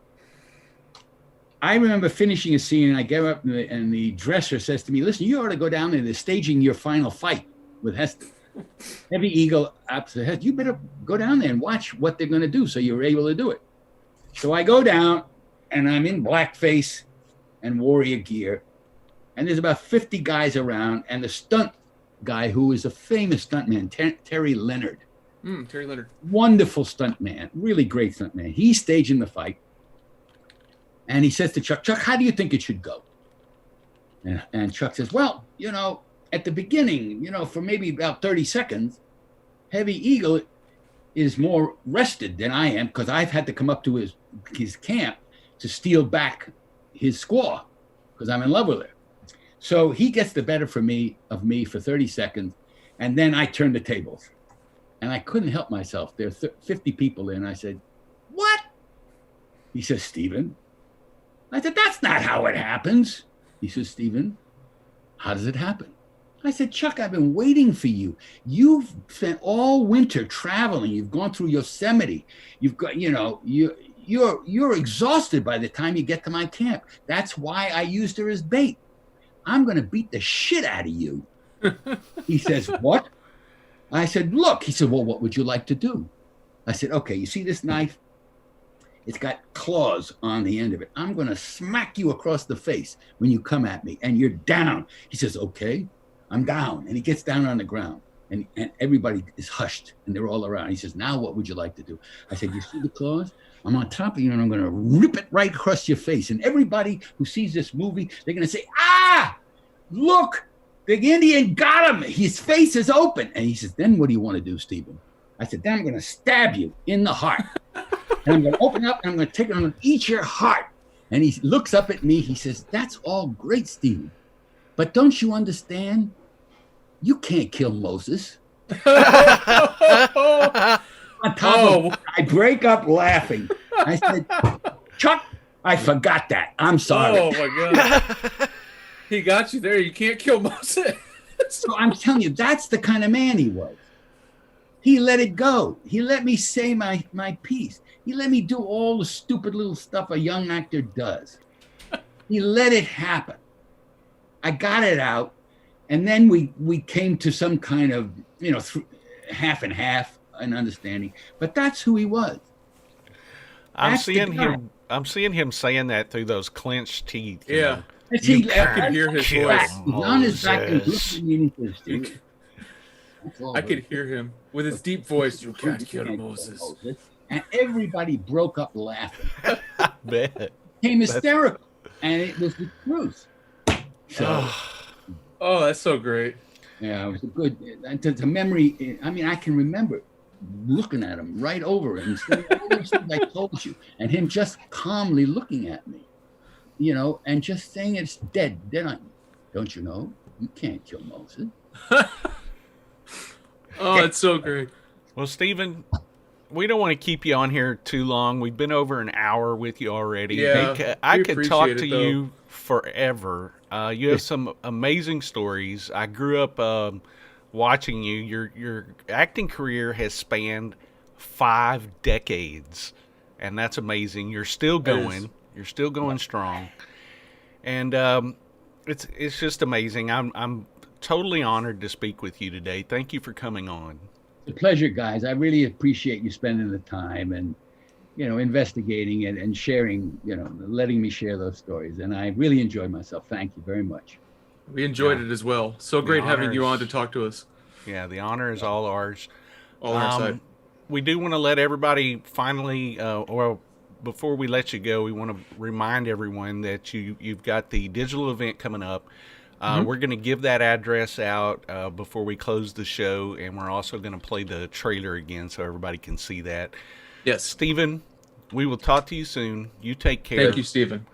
I remember finishing a scene, and I get up, and the dresser says to me, listen, you ought to go down there. They're staging your final fight with Heston. Heavy Eagle, opposite Heston. You better go down there and watch what they're going to do so you're able to do it. So I go down, and I'm in blackface and warrior gear. And there's about 50 guys around, and the stunt guy, who is a famous stuntman, Terry Leonard.
Terry Leonard.
Wonderful stuntman, really great stuntman. He's staging the fight. And he says to Chuck, how do you think it should go? And Chuck says, well, at the beginning, for maybe about 30 seconds, Heavy Eagle is more rested than I am because I've had to come up to his camp to steal back his squaw because I'm in love with her. So he gets the better of me for 30 seconds, and then I turn the tables. And I couldn't help myself. There are 50 people there, and I said, what? He says, Stephen. I said, that's not how it happens. He says, Stephen, how does it happen? I said, Chuck, I've been waiting for you. You've spent all winter traveling. You've gone through Yosemite. You've got, you're exhausted by the time you get to my camp. That's why I used her as bait. I'm going to beat the shit out of you. He says, what? I said, look. He said, well, what would you like to do? I said, okay, you see this knife? It's got claws on the end of it. I'm going to smack you across the face when you come at me, and you're down. He says, okay, I'm down. And he gets down on the ground, and everybody is hushed, and they're all around. He says, now what would you like to do? I said, you see the claws? I'm on top of you, and I'm going to rip it right across your face. And everybody who sees this movie, they're going to say, look, the Indian got him. His face is open. And he says, then what do you want to do, Stephen? I said, then I'm going to stab you in the heart. And I'm going to open up, and I'm going to take it, and I'm going to eat your heart. And he looks up at me. He says, that's all great, Stephen. But don't you understand? You can't kill Moses. On top of, I break up laughing. I said, Chuck, I forgot that. I'm sorry.
Oh, my God. He got you there. You can't kill Moses.
So I'm telling you, that's the kind of man he was. He let it go. He let me say my piece. He let me do all the stupid little stuff a young actor does. He let it happen. I got it out. And then we came to some kind of, half and half an understanding. But that's who he was.
I'm seeing him saying that through those clenched teeth.
Yeah. I could hear his voice.
On his back and listening to his
I could hear him with his deep voice. You can't kill Moses.
And everybody broke up laughing.
Bet.
Became hysterical. and it was the truth. So,
Oh, that's so great.
yeah, it was a good. The memory. I mean, I can remember looking at him right over it and saying all those things I told you, and him just calmly looking at me, and just saying it's dead. Don't you know? You can't kill Moses.
Oh, it's so great.
Well, Stephen, we don't want to keep you on here too long. We've been over an hour with you already.
Yeah,
I could talk to you forever. You have some amazing stories. I grew up watching you. Your acting career has spanned 5 decades, and that's amazing. You're still going. You're still going strong, and it's just amazing. I'm totally honored to speak with you today. Thank you for coming on.
It's a pleasure, guys. I really appreciate you spending the time and investigating it and sharing, letting me share those stories. And I really enjoyed myself. Thank you very much.
We enjoyed it as well. So great having you on to talk to us.
Yeah, the honor is all ours.
All on our side.
We do want to let everybody finally, or before we let you go, we want to remind everyone that you've got the digital event coming up. We're going to give that address out before we close the show, and we're also going to play the trailer again so everybody can see that.
Yes.
Stephen, we will talk to you soon. You take care.
Thank you, Stephen.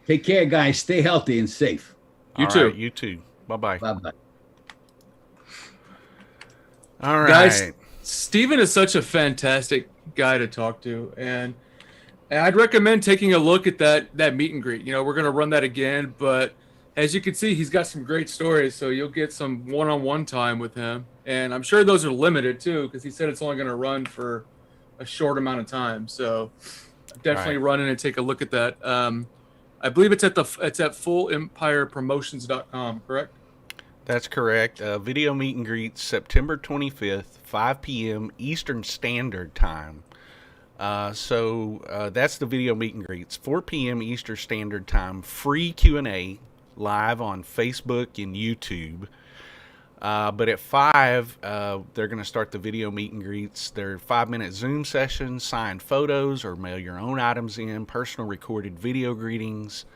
Take care, guys. Stay healthy and safe.
You too.
Right, you too. Bye-bye.
Bye-bye.
All right.
Guys, Stephen is such a fantastic guy to talk to, and I'd recommend taking a look at that meet and greet. We're going to run that again, but as you can see, he's got some great stories, so you'll get some one-on-one time with him. And I'm sure those are limited, too, because he said it's only going to run for a short amount of time. So definitely run in and take a look at that. I believe it's at fullempirepromotions.com, correct?
That's correct. Video meet and greet September 25th, 5 p.m. Eastern Standard Time. So that's the video meet and greets. 4 p.m. Eastern Standard Time. Free Q&A live on Facebook and YouTube. But at 5, they're going to start the video meet and greets. They're 5-minute Zoom sessions, signed photos, or mail your own items in, personal recorded video greetings,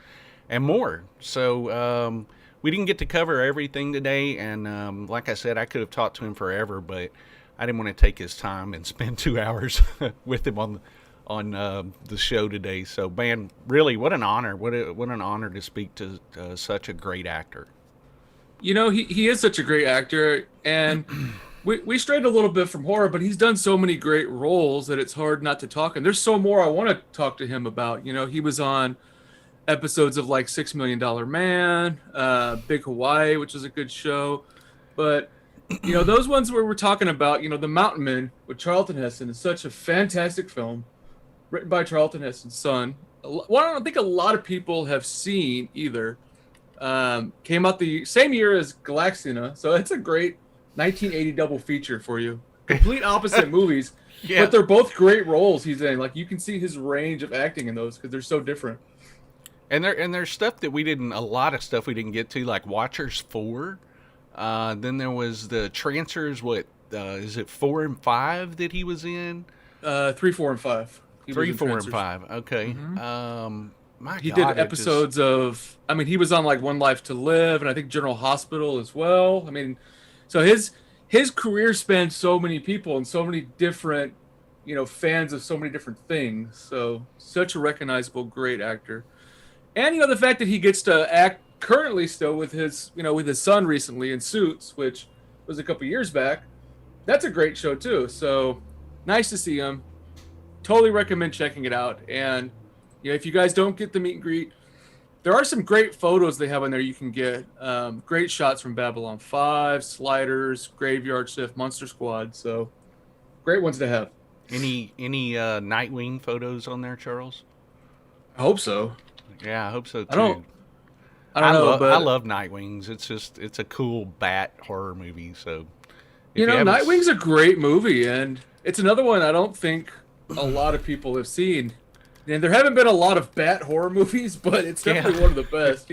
and more. So we didn't get to cover everything today, and like I said, I could have talked to him forever, but I didn't want to take his time and spend 2 hours with him on the show today. So, man, really, what an honor! What an honor to speak to such a great actor.
He is such a great actor, and we strayed a little bit from horror, but he's done so many great roles that it's hard not to talk. And there's so more I want to talk to him about. He was on episodes of like $6 Million Man, Big Hawaii, which is a good show. But, those ones where we're talking about, The Mountain Men with Charlton Heston is such a fantastic film, written by Charlton Heston's son. One I don't think a lot of people have seen either. Came out the same year as Galaxina, so it's a great 1980 double feature for you. Complete opposite movies, but they're both great roles he's in. Like, you can see his range of acting in those because they're so different.
And there's stuff that a lot of stuff we didn't get to, like Watchers 4. Then there was the Trancers. Is it 4 and 5 that he was in?
3, 4, and 5.
3, 4, and 5. Okay.
Mm-hmm. He
God,
did episodes of. He was on like One Life to Live, and I think General Hospital as well. So his career spanned so many people and so many different, fans of so many different things. So such a recognizable, great actor. And the fact that he gets to act currently still with his son recently in Suits, which was a couple years back. That's a great show too. So nice to see him. Totally recommend checking it out. And if you guys don't get the meet and greet, there are some great photos they have on there you can get. Great shots from Babylon 5, Sliders, Graveyard Shift, Monster Squad. So great ones to have.
Any Nightwing photos on there, Charles?
I hope so.
Yeah, I hope so too.
I don't know, but
I love Nightwings. It's a cool bat horror movie. So
Nightwing's a great movie, and it's another one I don't think a lot of people have seen. And there haven't been a lot of bat horror movies, but it's definitely one of the best,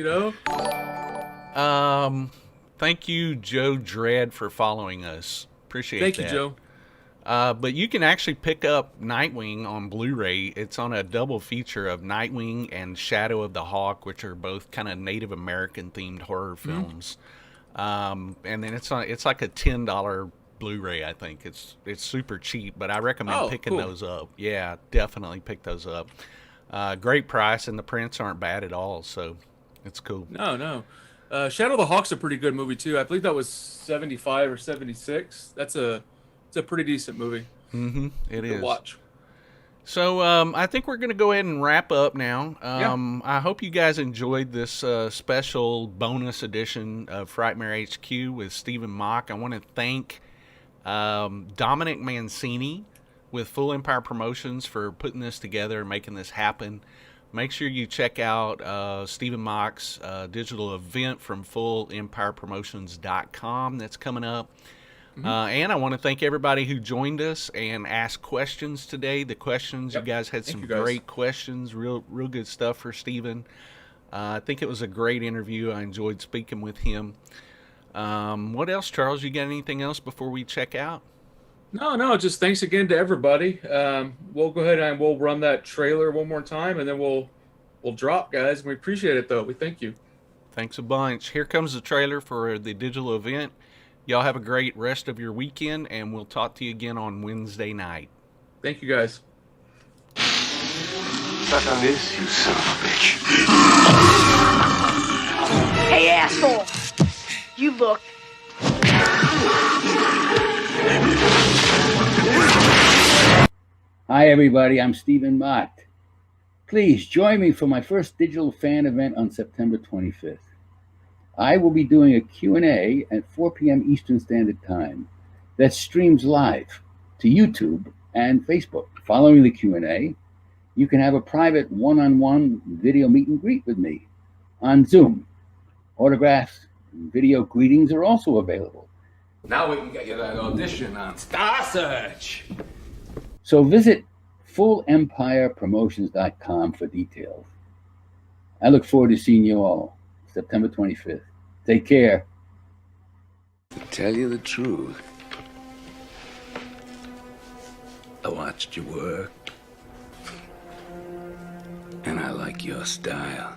Thank you, Joe Dredd, for following us. Appreciate that.
Thank you, Joe.
But you can actually pick up Nightwing on Blu-ray. It's on a double feature of Nightwing and Shadow of the Hawk, which are both kind of Native American themed horror films. And then it's like a $10 Blu-ray. I think it's super cheap, but I recommend picking those up. Yeah, definitely pick those up. Great price, and the prints aren't bad at all, so it's cool.
No. Shadow of the Hawk's a pretty good movie too. I believe that was 75 or 76. It's a pretty decent movie.
Mm-hmm. It is.
Watch.
So I think we're going to go ahead and wrap up now. I hope you guys enjoyed this special bonus edition of Frightmare HQ with Stephen Macht. I want to thank Dominic Mancini with Full Empire Promotions for putting this together and making this happen. Make sure you check out Stephen Macht's digital event from FullEmpirePromotions.com that's coming up. And I want to thank everybody who joined us and asked questions today. The questions, you guys had some great questions, real good stuff for Stephen. I think it was a great interview. I enjoyed speaking with him. What else, Charles? You got anything else before we check out?
No, just thanks again to everybody. We'll go ahead and we'll run that trailer one more time, and then we'll drop, guys. We appreciate it, though. We thank you.
Thanks a bunch. Here comes the trailer for the digital event. Y'all have a great rest of your weekend, and we'll talk to you again on Wednesday night.
Thank you, guys.
Suck on this, you son of a bitch.
Hey, asshole! You look.
Hi, everybody. I'm Stephen Macht. Please join me for my first digital fan event on September 25th. I will be doing a Q&A at 4 p.m. Eastern Standard Time that streams live to YouTube and Facebook. Following the Q&A, you can have a private one-on-one video meet and greet with me on Zoom. Autographs and video greetings are also available.
Now we can get you that audition on Star Search.
So visit FullEmpirePromotions.com for details. I look forward to seeing you all September 25th. Take care.
To tell you the truth, I watched you work, and I like your style.